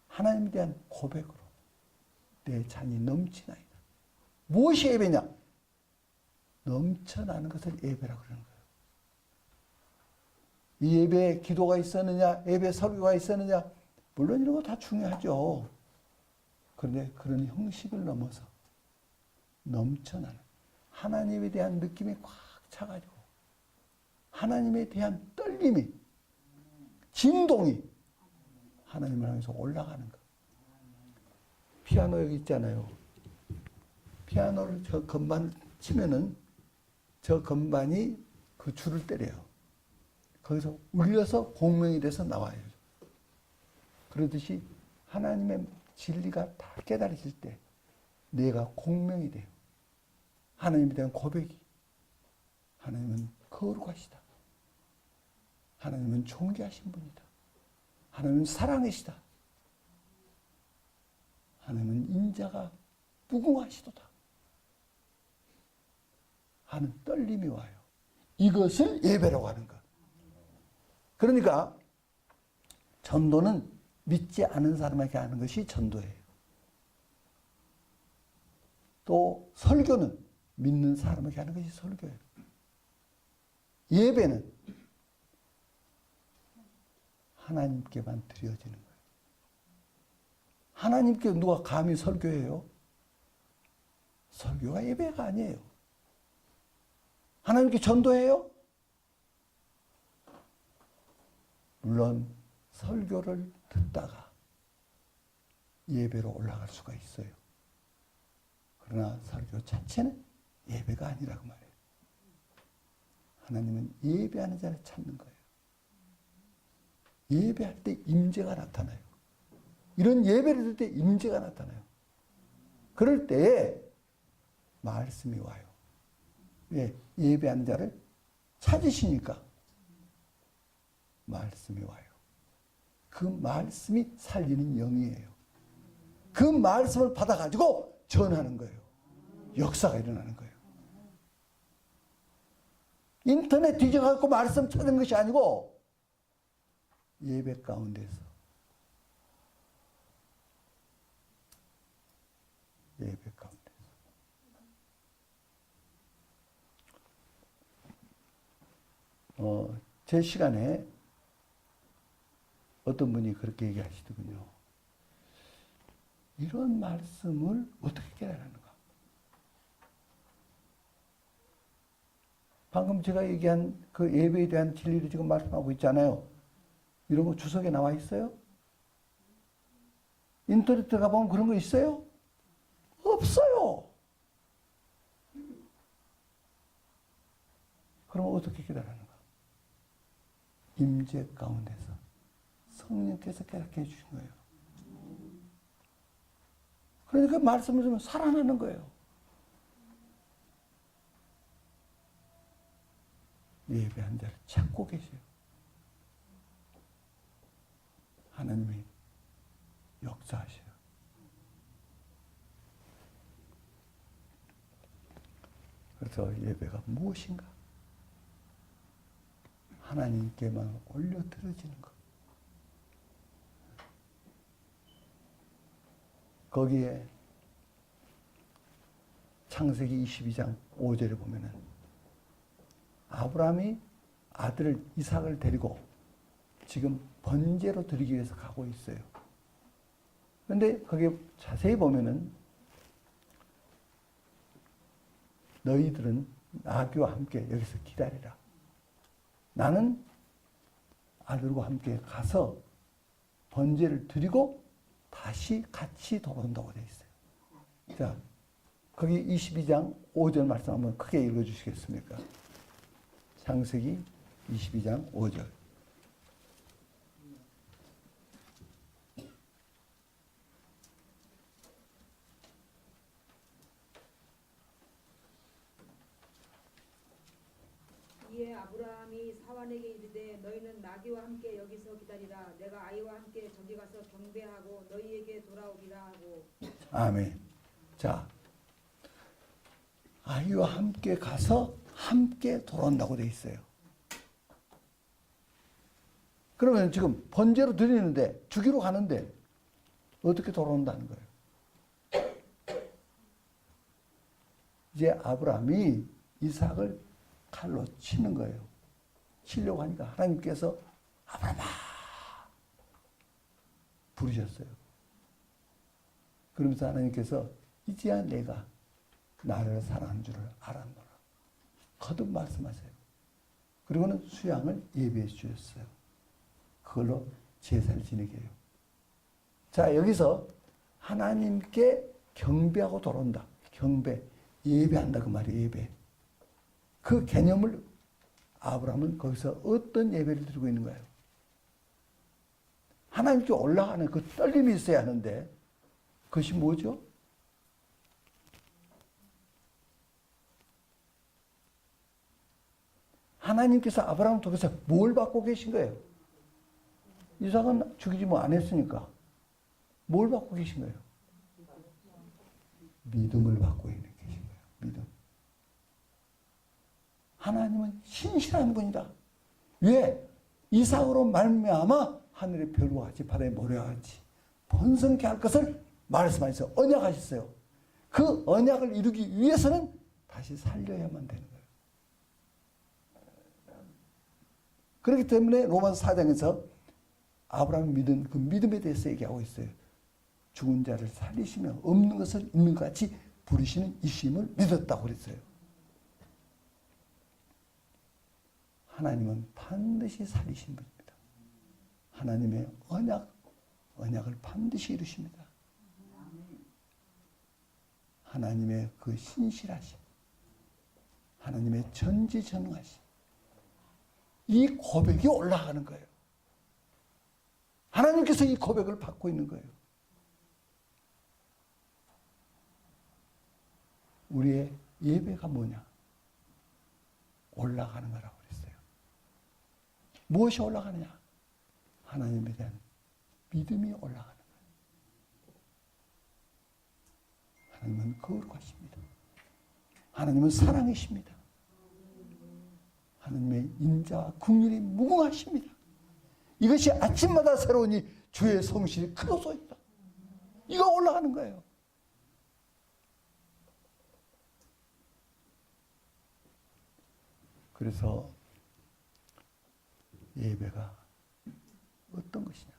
하나님에 대한 고백으로 내 잔이 넘치나이다. 무엇이 예배냐? 넘쳐나는 것을 예배라고 그러는 거예요. 이 예배에 기도가 있었느냐, 예배 설교가 있었느냐, 물론 이런 거 다 중요하죠. 그런데 그런 형식을 넘어서 넘쳐나는 하나님에 대한 느낌이 꽉 차가지고 하나님에 대한 떨림이, 진동이 하나님을 향해서 올라가는 거. 피아노 여기 있잖아요. 피아노를 저 건반 치면은 저 건반이 그 줄을 때려요. 거기서 울려서 공명이 돼서 나와요. 그러듯이 하나님의 진리가 다 깨달아질 때 내가 공명이 돼요. 하나님에 대한 고백이. 하나님은 거룩하시다. 하나님은 존귀하신 분이다. 하나님은 사랑이시다. 하나님은 인자가 무궁하시도다. 하는 떨림이 와요. 이것을 예배라고 하는 것. 그러니까 전도는 믿지 않은 사람에게 하는 것이 전도예요. 또 설교는 믿는 사람에게 하는 것이 설교예요. 예배는 하나님께만 드려지는 거예요. 하나님께 누가 감히 설교해요? 설교가 예배가 아니에요. 하나님께 전도해요? 물론 설교를 듣다가 예배로 올라갈 수가 있어요. 그러나 설교 자체는 예배가 아니라고 말해요. 하나님은 예배하는 자를 찾는 거예요. 예배할 때 임재가 나타나요. 이런 예배를 들 때 임재가 나타나요. 그럴 때에 말씀이 와요. 왜? 예배하는 자를 찾으시니까 말씀이 와요. 그 말씀이 살리는 영이에요. 그 말씀을 받아가지고 전하는 거예요. 역사가 일어나는 거예요. 인터넷 뒤져갖고 말씀 찾는 것이 아니고 예배 가운데서 예배 가운데서 제 시간에 어떤 분이 그렇게 얘기하시더군요. 이런 말씀을 어떻게 깨달았는가? 방금 제가 얘기한 그 예배에 대한 진리를 지금 말씀하고 있잖아요. 이런 거 주석에 나와 있어요? 인터넷 들어가 보면 그런 거 있어요? 없어요. 그럼 어떻게 깨달았는가? 임재 가운데서 성령께서 깨닫게 해주신 거예요. 그러니까 말씀을 들으면 살아나는 거예요. 예배한 자를 찾고 계세요. 하나님이 역사하셔요. 그래서 예배가 무엇인가? 하나님께만 올려 드려지는 것. 거기에 창세기 22장 5절에 보면은 아브라함이 아들 이삭을 데리고 지금 번제로 드리기 위해서 가고 있어요. 그런데 거기에 자세히 보면은 너희들은 나귀와 함께 여기서 기다리라. 나는 아들과 함께 가서 번제를 드리고 다시 같이 돌아온다고 되어 있어요. 자, 거기 22장 5절 말씀 한번 크게 읽어주시겠습니까? 창세기 22장 5절. 이에 아브라함이 사환에게 이르되 너희는 나귀와 함께 여기서 기다리라. 내가 아이와 함께 저기 가서 경배하고 너희에게 돌아오리라 하고. 아멘. 자, 아이와 함께 가서 함께 돌아온다고 돼 있어요. 그러면 지금 번제로 드리는데 주기로 가는데 어떻게 돌아온다는 거예요? 이제 아브라함이 이삭을 칼로 치는 거예요. 치려고 하니까 하나님께서 아브라함아 부르셨어요. 그러면서 하나님께서 이제야 내가 나를 사랑하는 줄을 알았노라. 거듭 말씀하세요. 그리고는 수양을 예배해 주셨어요. 그걸로 제사를 지내게 해요. 자, 여기서 하나님께 경배하고 돌아온다. 경배, 예배한다 그 말이에요. 예배. 그 개념을 아브라함은 거기서 어떤 예배를 드리고 있는 거예요? 하나님께 올라가는 그 떨림이 있어야 하는데 그것이 뭐죠? 하나님께서 아브라함을 통해서 뭘 받고 계신 거예요? 이삭은 죽이지 뭐 안 했으니까 뭘 받고 계신 거예요? 믿음을 받고 있는 계신 거예요. 믿음. 하나님은 신실한 분이다. 왜? 이삭으로 말미암아 하늘의 별과 같이 바다의 모래와 같이 번성케 할 것을 말씀하셔서 언약하셨어요. 그 언약을 이루기 위해서는 다시 살려야만 되는 거예요. 그렇기 때문에 로마서 4장에서 아브라함이 믿은 그 믿음에 대해서 얘기하고 있어요. 죽은 자를 살리시며 없는 것을 있는 것 같이 부르시는 이심을 믿었다고 그랬어요. 하나님은 반드시 살리신 분입니다. 하나님의 언약을 반드시 이루십니다. 하나님의 그 신실하심, 하나님의 전지전능하심, 이 고백이 올라가는 거예요. 하나님께서 이 고백을 받고 있는 거예요. 우리의 예배가 뭐냐? 올라가는 거라고 그랬어요. 무엇이 올라가느냐? 하나님에 대한 믿음이 올라가는 거예요. 하나님은 거룩하십니다. 하나님은 사랑이십니다. 하나님의 인자와 긍휼이 무궁하십니다. 이것이 아침마다 새로우니 주의 성실이 크도소이다. 이거 올라가는 거예요. 그래서 예배가 어떤 것이냐?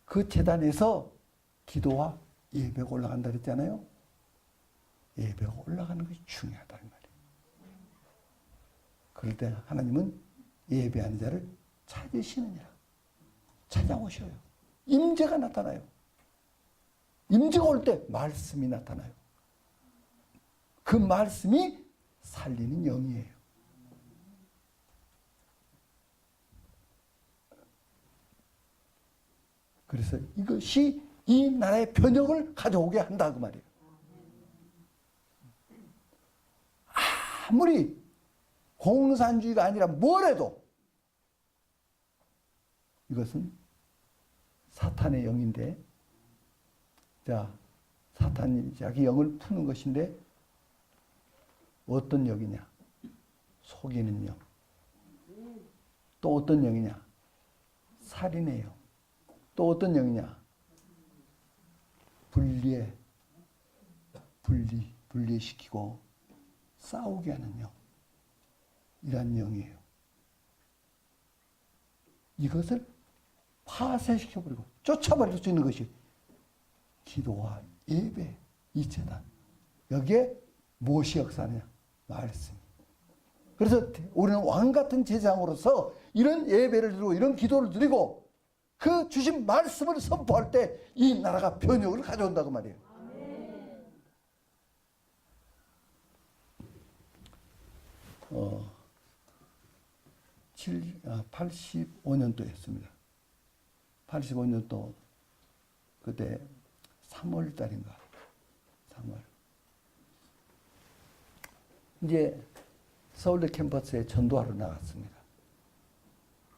그 제단에서 기도와 예배가 올라간다 그랬잖아요. 예배가 올라가는 것이 중요하다는 말이에요. 그럴 때 하나님은 예배하는 자를 찾으시느니라. 찾아오셔요. 임재가 나타나요. 임재가 올 때 말씀이 나타나요. 그 말씀이 살리는 영이에요. 그래서 이것이 이 나라의 변혁을 가져오게 한다 그 말이에요. 아무리 공산주의가 아니라 뭐래도 이것은 사탄의 영인데, 자, 사탄이 자기 영을 푸는 것인데 어떤 영이냐? 속이는 영. 또 어떤 영이냐? 살인의 영. 또 어떤 영이냐? 분리시키고 싸우게 하는 영. 이란 영이에요. 이것을 파쇄시켜버리고 쫓아버릴 수 있는 것이 기도와 예배, 이 제단. 여기에 무엇이 역사하느냐? 말씀. 그래서 우리는 왕같은 제사장으로서 이런 예배를 드리고 이런 기도를 드리고 그 주신 말씀을 선포할 때 이 나라가 변혁을 가져온다고 말이에요. 85년도였습니다. 85년도 그때 3월 달인가. 3월. 이제 서울대 캠퍼스에 전도하러 나갔습니다.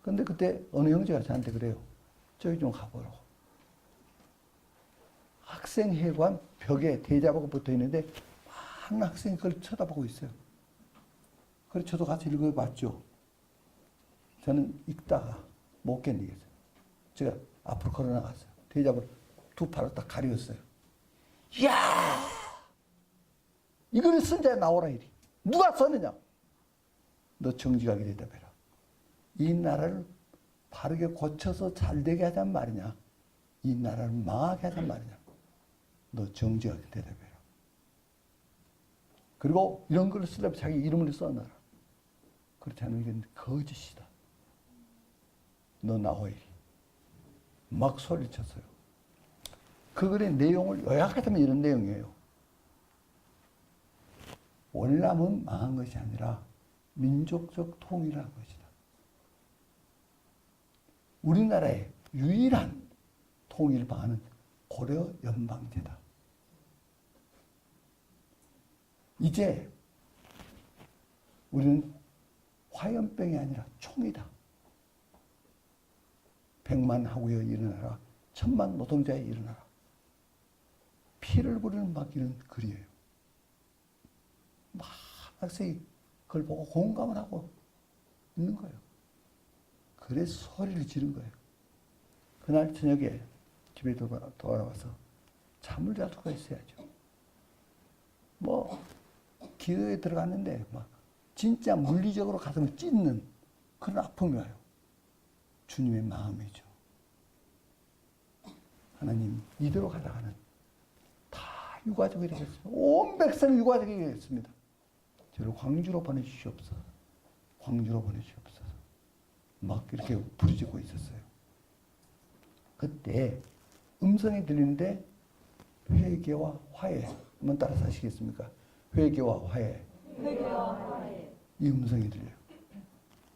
근데 그때 어느 형제가 저한테 그래요. 저기 좀 가보라고. 학생회관 벽에 대자보가 붙어 있는데 많은 학생이 그걸 쳐다보고 있어요. 그래서 저도 같이 읽어봤죠. 저는 읽다가 못 견디겠어요. 제가 앞으로 걸어 나갔어요. 대자보를 두 팔로 딱 가렸어요. 이야! 이거를 쓴 자에 나오라 이리. 누가 썼느냐? 너 정직하게 대답해라. 이 나라를 바르게 고쳐서 잘되게 하자는 말이냐? 이 나라를 망하게 하자는 말이냐? 너 정직하게 대답해라. 그리고 이런 걸 쓰려면 자기 이름을 써놔라. 그렇지 않으면 이건 거짓이다. 너 나와 이리. 막 소리쳤어요. 그 글의 내용을 요약하자면 이런 내용이에요. 월남은 망한 것이 아니라 민족적 통일한 것이다. 우리나라의 유일한 통일방안은 고려 연방제다. 이제 우리는 화염병이 아니라 총이다. 100만 하고여 일어나라. 1000만 노동자에 일어나라. 피를 부르는 막 이런 글이에요. 막 학생이 그걸 보고 공감을 하고 있는 거예요. 그래서 소리를 지른 거예요. 그날 저녁에 집에 돌아와서 잠을 잘 수가 있어야죠. 뭐 기도에 들어갔는데 막 진짜 물리적으로 가슴을 찢는 그런 아픔이 와요. 주님의 마음이죠. 하나님 이대로 가다가는 다 유가족이 되겠습니다. 온 백성이 유가족이 되겠습니다. 저를 광주로 보내주시옵소서. 광주로 보내주시옵소서. 막 이렇게 부르짖고 있었어요. 그때 음성이 들리는데 회개와 화해. 한번 따라서 하시겠습니까? 회개와 화해. 회개와 화해. 이 음성이 들려요.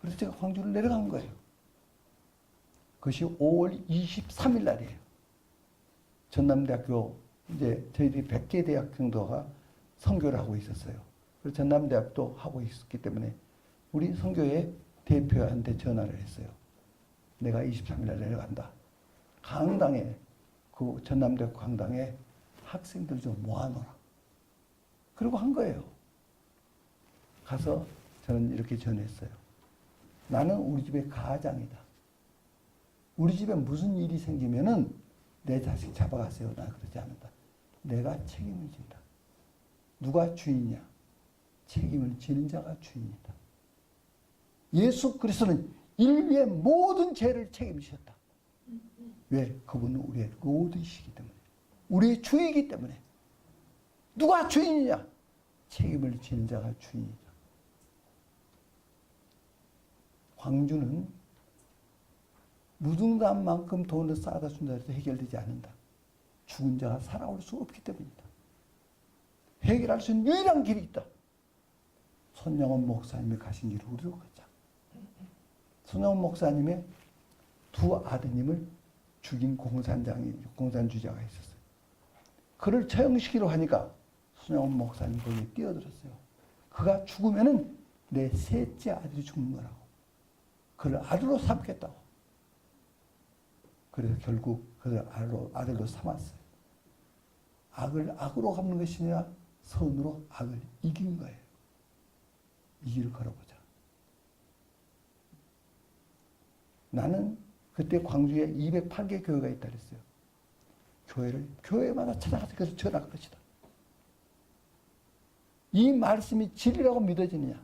그래서 제가 광주를 내려간 거예요. 그것이 5월 23일 날이에요. 전남대학교 이제 저희들이 100개 대학 정도가 선교를 하고 있었어요. 그래서 전남대학도 하고 있었기 때문에 우리 선교회 대표한테 전화를 했어요. 내가 23일 날 내려간다. 강당에 그 전남대학교 강당에 학생들 좀 모아놓으라. 그리고 한 거예요. 가서 저는 이렇게 전했어요. 나는 우리 집의 가장이다. 우리 집에 무슨 일이 생기면은 내 자식 잡아가세요. 나 그러지 않는다. 내가 책임을 진다. 누가 주인이냐? 책임을 지는 자가 주인이다. 예수 그리스도는 인류의 모든 죄를 책임지셨다. 왜? 그분은 우리의 로드이시기 때문에. 우리의 주이기 때문에. 누가 주인이냐? 책임을 지는 자가 주인이다. 광주는 무등산만큼 돈을 쌓아다 준다 해서 해결되지 않는다. 죽은 자가 살아올 수 없기 때문이다. 해결할 수 있는 유일한 길이 있다. 손영원 목사님이 가신 길을 우리도 가자. 손영원 목사님의 두 아드님을 죽인 공산주의자가 있었어요. 그를 처형시키려 하니까 손영원 목사님 거기에 뛰어들었어요. 그가 죽으면은 내 셋째 아들이 죽는 거라고. 그를 아들로 삼겠다고. 그래서 결국 그를 아들로 삼았어요. 악을 악으로 갚는 것이 아니라 선으로 악을 이긴 거예요. 이 길을 걸어보자. 나는 그때 광주에 208개 교회가 있다 그랬어요. 교회마다 찾아가서 그래서 전할 것이다. 이 말씀이 진리라고 믿어지느냐?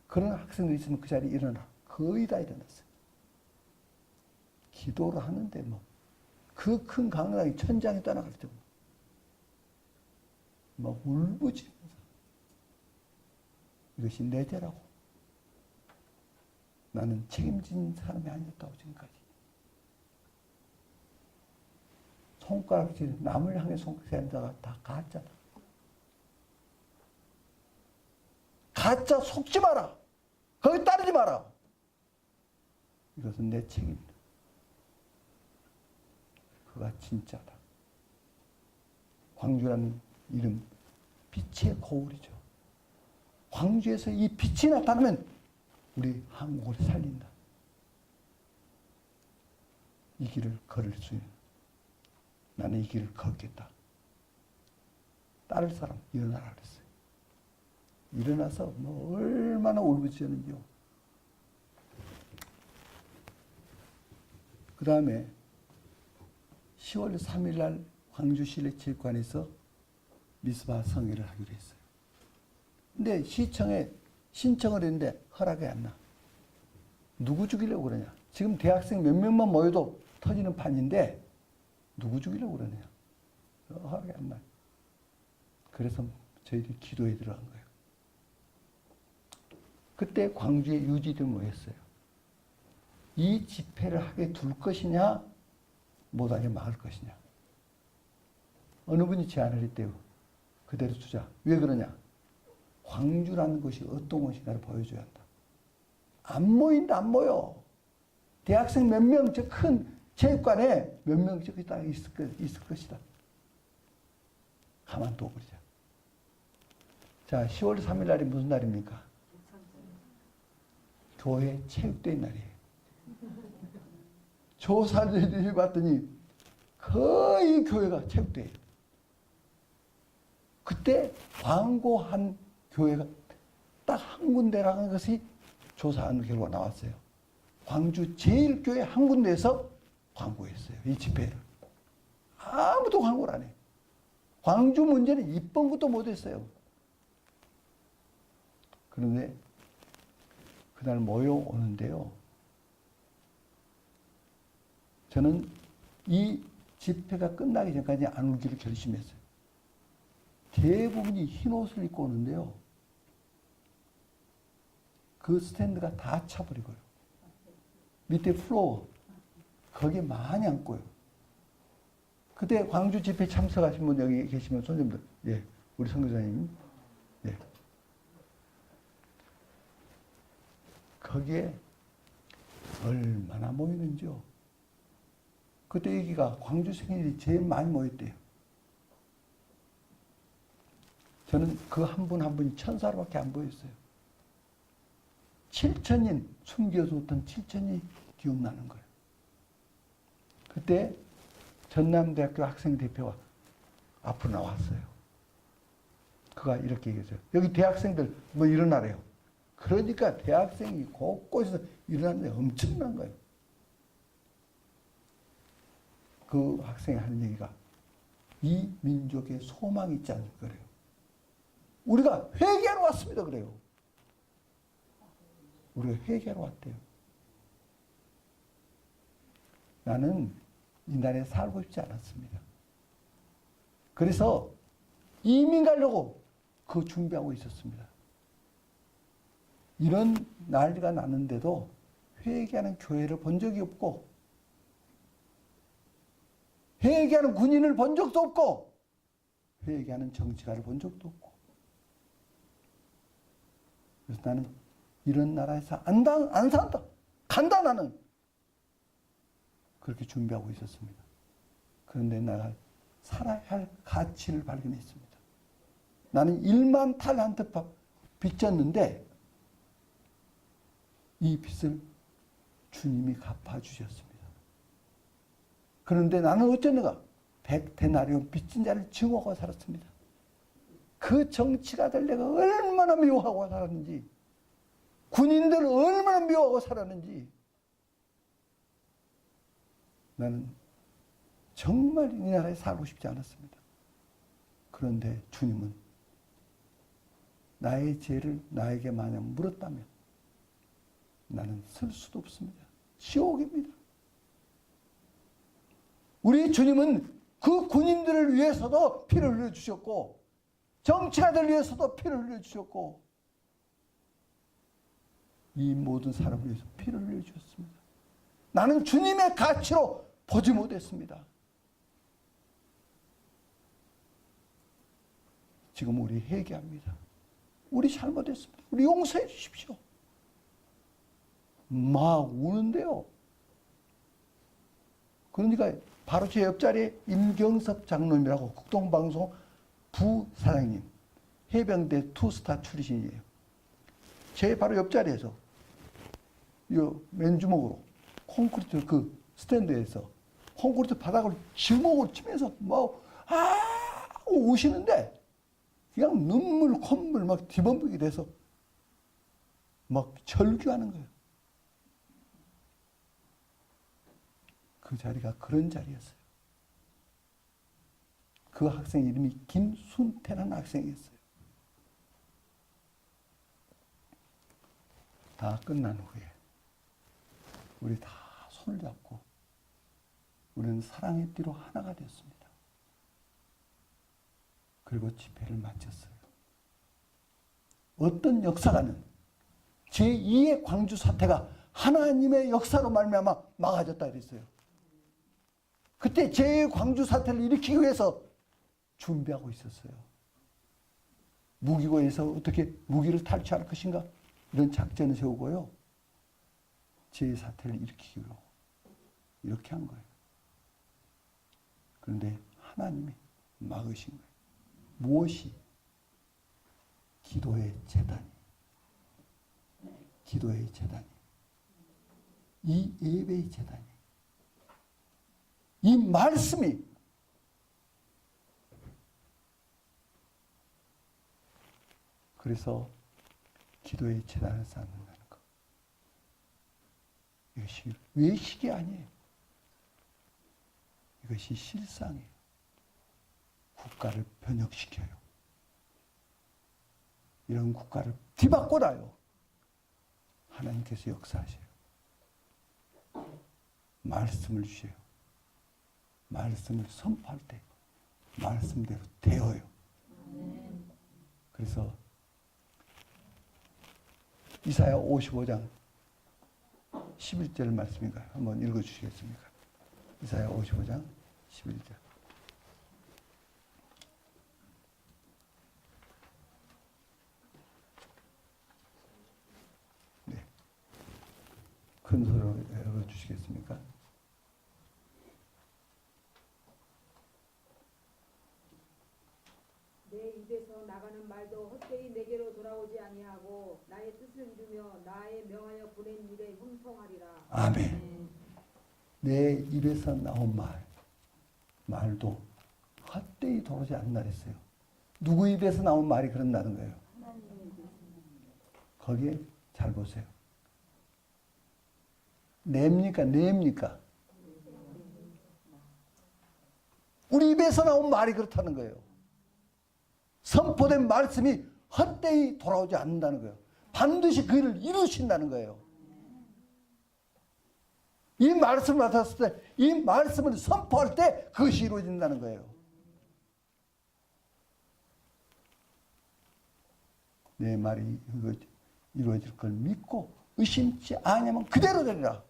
그런 학생들이 있으면 그 자리에 일어나. 거의 다 일어났어요. 기도를 하는데 뭐 그 큰 강당이 천장에 떠나갈 때 막 울부짖으면서 이것이 내 죄라고. 나는 책임진 사람이 아니었다고 지금까지. 손가락질 남을 향해 손가락질 자가 다 가짜다. 가짜 속지 마라. 거기 따르지 마라. 이것은 내 책임이다. 그가 진짜다. 광주라는 이름, 빛의 거울이죠. 광주에서 이 빛이 나타나면 우리 한국을 살린다. 이 길을 걸을 수 있는, 나는 이 길을 걷겠다. 따를 사람 일어나라 그랬어요. 일어나서 뭐 얼마나 울부짖었는지요. 그 다음에 10월 3일 날 광주시립체육관에서 미스바 성회를 하기로 했어요. 근데 시청에 신청을 했는데 허락이 안 나. 누구 죽이려고 그러냐. 지금 대학생 몇 명만 모여도 터지는 판인데 누구 죽이려고 그러냐. 허락이 안 나. 그래서 저희들이 기도에 들어간 거예요. 그때 광주에 유지들이 모였어요. 이 집회를 하게 둘 것이냐, 못하게 막을 것이냐. 어느 분이 제안을 했대요. 그대로 두자. 왜 그러냐? 광주라는 것이 어떤 곳인가를 보여줘야 한다. 안 모인다, 안 모여. 대학생 몇 명, 저 큰 체육관에 몇 명 저기 딱 있을 것이다. 가만둬 버리자. 자, 10월 3일 날이 무슨 날입니까? 교회 체육대회 날이에요. 조사를 해봤더니 거의 교회가 체육대회예요. 그때 광고한 교회가 딱 한 군데라는 것이 조사한 결과가 나왔어요. 광주 제일교회 한 군데에서 광고했어요. 이 집회를. 아무도 광고를 안 해. 광주 문제는 입번부터 못했어요. 그런데 그날 모여오는데요. 저는 이 집회가 끝나기 전까지 안 울기로 결심했어요. 대부분이 흰 옷을 입고 오는데요. 그 스탠드가 다 차버리고요. 밑에 플로어, 거기에 많이 앉고요. 그때 광주 집회 참석하신 분 여기 계시면 손 좀 들어. 예, 우리 선교사님. 예. 거기에 얼마나 모이는지요. 그때 여기가 광주 생일이 제일 많이 모였대요. 저는 그 한 분 한 분이 천사로밖에 안 보였어요. 7천인, 숨겨뒀던 7천이 기억나는 거예요. 그때 전남대학교 학생대표가 앞으로 나왔어요. 그가 이렇게 얘기했어요. 여기 대학생들 뭐 일어나래요. 그러니까 대학생이 곳곳에서 일어나는데 엄청난 거예요. 그 학생이 하는 얘기가 이 민족의 소망이 있지 않을 거래요. 우리가 회개하러 왔습니다. 그래요. 우리가 회개하러 왔대요. 나는 이 나라에 살고 싶지 않았습니다. 그래서 이민 가려고 그 준비하고 있었습니다. 이런 난리가 나는데도 회개하는 교회를 본 적이 없고 회개하는 군인을 본 적도 없고 회개하는 정치가를 본 적도 없고 그래서 나는 이런 나라에서 안 산다. 간다 나는. 그렇게 준비하고 있었습니다. 그런데 내가 살아야 할 가치를 발견했습니다. 나는 1만 탈란트 빚졌는데 이 빚을 주님이 갚아주셨습니다. 그런데 나는 어쩌는가? 100데나리온 빚진 자를 증오하고 살았습니다. 그 정치가들 내가 얼마나 미워하고 살았는지, 군인들을 얼마나 미워하고 살았는지, 나는 정말 이 나라에 살고 싶지 않았습니다. 그런데 주님은 나의 죄를 나에게 만약 물었다면 나는 쓸 수도 없습니다. 지옥입니다. 우리 주님은 그 군인들을 위해서도 피를 흘려주셨고 정치가들 위해서도 피를 흘려주셨고 이 모든 사람을 위해서 피를 흘려주셨습니다. 나는 주님의 가치로 보지 못했습니다. 지금 우리 회개합니다. 우리 잘못했습니다. 우리 용서해 주십시오. 막 우는데요. 그러니까 바로 제 옆자리에 임경섭 장로님이라고 국동방송 부사장님, 해병대 투스타 출신이에요. 제 바로 옆자리에서 이 맨주먹으로 콘크리트 그 스탠드에서 콘크리트 바닥을 주먹으로 치면서 우시는데 그냥 눈물 콧물 막 뒤범벅이 돼서 막 절규하는 거예요. 그 자리가 그런 자리였어요. 그 학생 이름이 김순태라는 학생이었어요. 다 끝난 후에 우리 다 손을 잡고 우리는 사랑의 띠로 하나가 되었습니다. 그리고 집회를 마쳤어요. 어떤 역사가는 제2의 광주 사태가 하나님의 역사로 말미암아 막아졌다 그랬어요. 그때 제2의 광주 사태를 일으키기 위해서 준비하고 있었어요. 무기고에서 어떻게 무기를 탈취할 것인가 이런 작전을 세우고요. 제2의 사태를 일으키기로 이렇게 한 거예요. 그런데 하나님이 막으신 거예요. 무엇이? 기도의 재단이. 기도의 재단이. 이 예배의 재단이. 이 말씀이 그래서 기도의 재단을 쌓는다는 것. 이것이 외식이 아니에요. 이것이 실상이에요. 국가를 변혁시켜요. 이런 국가를 뒤바꿔놔요. 하나님께서 역사하셔요. 말씀을 주셔요. 말씀을 선포할 때 말씀대로 되어요. 그래서 이사야 55장 11절 말씀인가요? 한번 읽어주시겠습니까? 이사야 55장 11절. 네. 큰 소리로 읽어주시겠습니까? 내 입에서 나가는 말도 헛되이 내게로 돌아오지 아니하고 나의 뜻을 이루며 나의 명하여 보낸 일에 형통하리라. 아멘. 내 입에서 나온 말도 헛되이 돌아오지 않는다 했어요. 누구 입에서 나온 말이 그런다는 거예요? 거기에 잘 보세요. 내입니까? 내입니까? 우리 입에서 나온 말이 그렇다는 거예요. 선포된 말씀이 헛되이 돌아오지 않는다는 거예요. 반드시 그 일을 이루신다는 거예요. 이 말씀을 맡았을 때, 이 말씀을 선포할 때 그것이 이루어진다는 거예요. 내 말이 이루어질 걸 믿고 의심치 아니하면 그대로 되리라.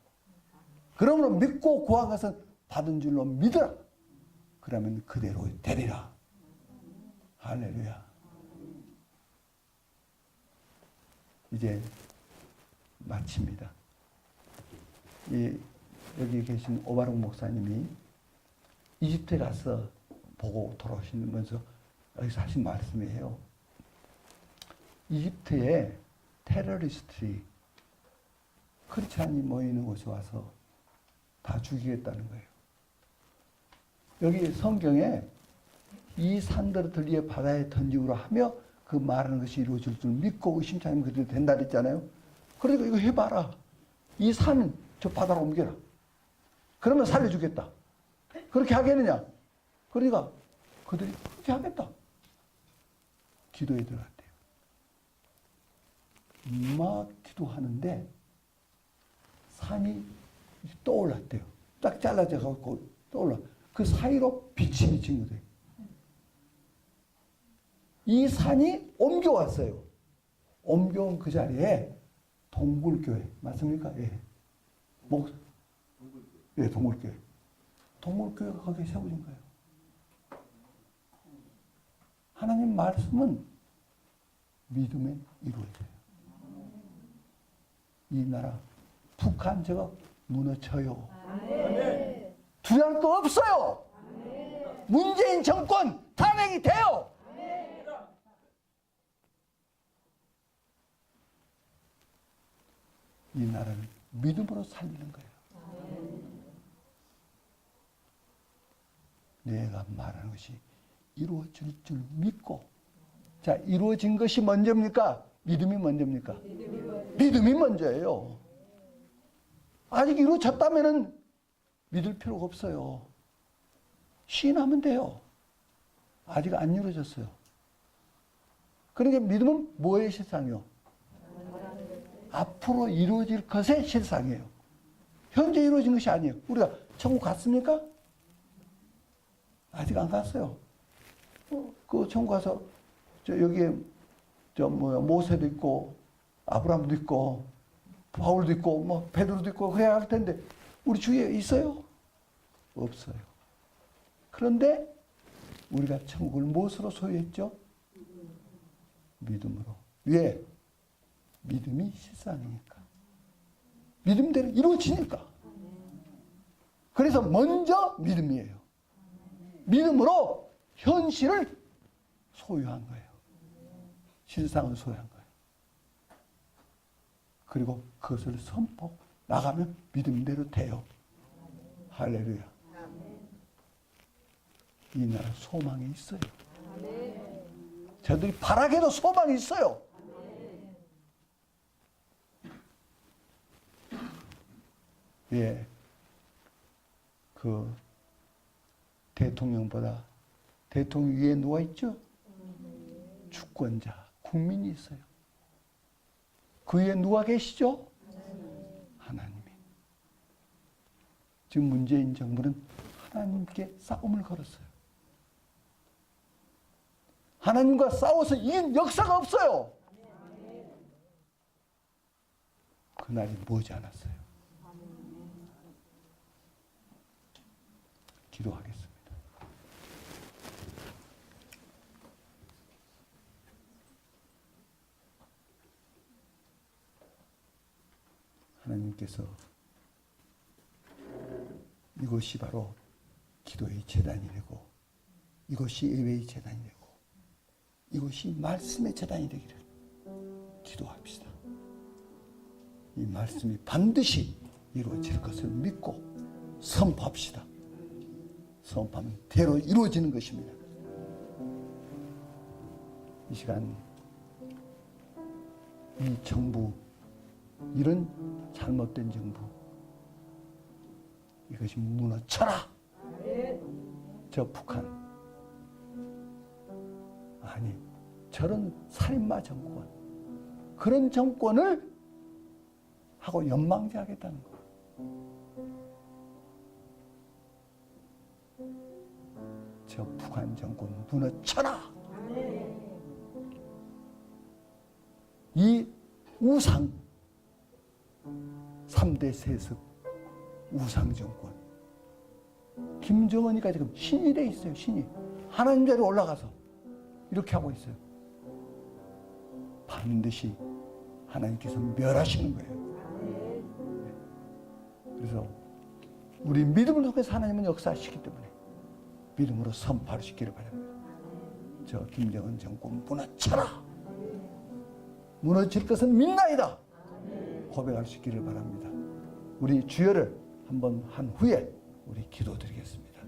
그러므로 믿고 구한 것은 받은 줄로 믿으라. 그러면 그대로 되리라. 할렐루야. 이제 마칩니다. 여기 계신 오바록 목사님이 이집트에 가서 보고 돌아오시면서 여기서 하신 말씀이에요. 이집트에 테러리스트들이 크리스찬이 모이는 곳에 와서 다 죽이겠다는 거예요. 여기 성경에 이 산들을 들리에 바다에 던지우라 하며 그 말하는 것이 이루어질 줄 믿고 의심치 않으면 그대로 된다 그랬잖아요. 그러니까 이거 해봐라. 이 산 저 바다로 옮겨라. 그러면 살려주겠다. 그렇게 하겠느냐? 그러니까 그들이 그렇게 하겠다. 기도에 들어갔대요. 막 기도하는데 산이 떠올랐대요. 딱 잘라져 갖고 떠올라. 그 사이로 빛이 비친 거예요. 이 산이 옮겨왔어요. 옮겨온 그 자리에 동굴교회 맞습니까? 예. 예, 동굴교회. 동굴교회가 거기에 세워진 거예요. 하나님 말씀은 믿음에 이루어져요. 이 나라 북한 저거 무너져요. 두려울 거 없어요. 문재인 정권 탄핵이 돼요. 이 나라를 믿음으로 살리는 거예요. 내가 말하는 것이 이루어질 줄 믿고. 자, 이루어진 것이 먼저입니까? 믿음이 먼저입니까? 믿음이 먼저예요. 아직 이루어졌다면 믿을 필요가 없어요. 시인하면 돼요. 아직 안 이루어졌어요. 그러니까 믿음은 뭐의 실상이요? 앞으로 이루어질 것의 실상이에요. 현재 이루어진 것이 아니에요. 우리가 천국 갔습니까? 아직 안 갔어요. 그 천국 가서 여기에 모세도 있고 아브라함도 있고 바울도 있고 베드로도 있고 그래야 할 텐데 우리 주위에 있어요? 없어요. 그런데 우리가 천국을 무엇으로 소유했죠? 믿음으로. 왜? 믿음이 실상이니까. 믿음대로 이루어지니까. 그래서 먼저 믿음이에요. 믿음으로 현실을 소유한 거예요. 실상을 소유한 거예요. 그리고 그것을 선포 나가면 믿음대로 돼요. 할렐루야. 이 나라 소망이 있어요. 저들이 바라게도 소망이 있어요. 예, 그 대통령보다 대통령 위에 누가 있죠? 주권자, 국민이 있어요. 그 위에 누가 계시죠? 하나님이. 지금 문재인 정부는 하나님께 싸움을 걸었어요. 하나님과 싸워서 이긴 역사가 없어요. 그날이 머지 않았어요. 기도하겠습니다. 하나님께서 이것이 바로 기도의 재단이 되고, 이것이 예배의 재단이 되고, 이것이 말씀의 재단이 되기를 기도합시다. 이 말씀이 반드시 이루어질 것을 믿고 선포합시다. 선포하면 대로 이루어지는 것입니다. 이 시간 이 정부, 이런 잘못된 정부, 이것이 무너져라. 저 북한, 아니 저런 살인마 정권, 그런 정권을 하고 연망제하겠다는 거. 저 북한 정권 무너져라. 이 우상, 3대 세습 우상 정권, 김정은이가 지금 신이 돼 있어요. 신이 하나님 자리에 올라가서 이렇게 하고 있어요. 반드시 하나님께서 멸하시는 거예요. 그래서 우리 믿음을 통해서 하나님은 역사하시기 때문에 믿음으로 선포하시기를 바랍니다. 저 김정은 정권 무너져라. 무너질 것은 믿나이다. 고백할 수 있기를 바랍니다. 우리 주여를 한번 한 후에 우리 기도드리겠습니다.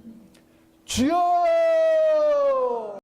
주여!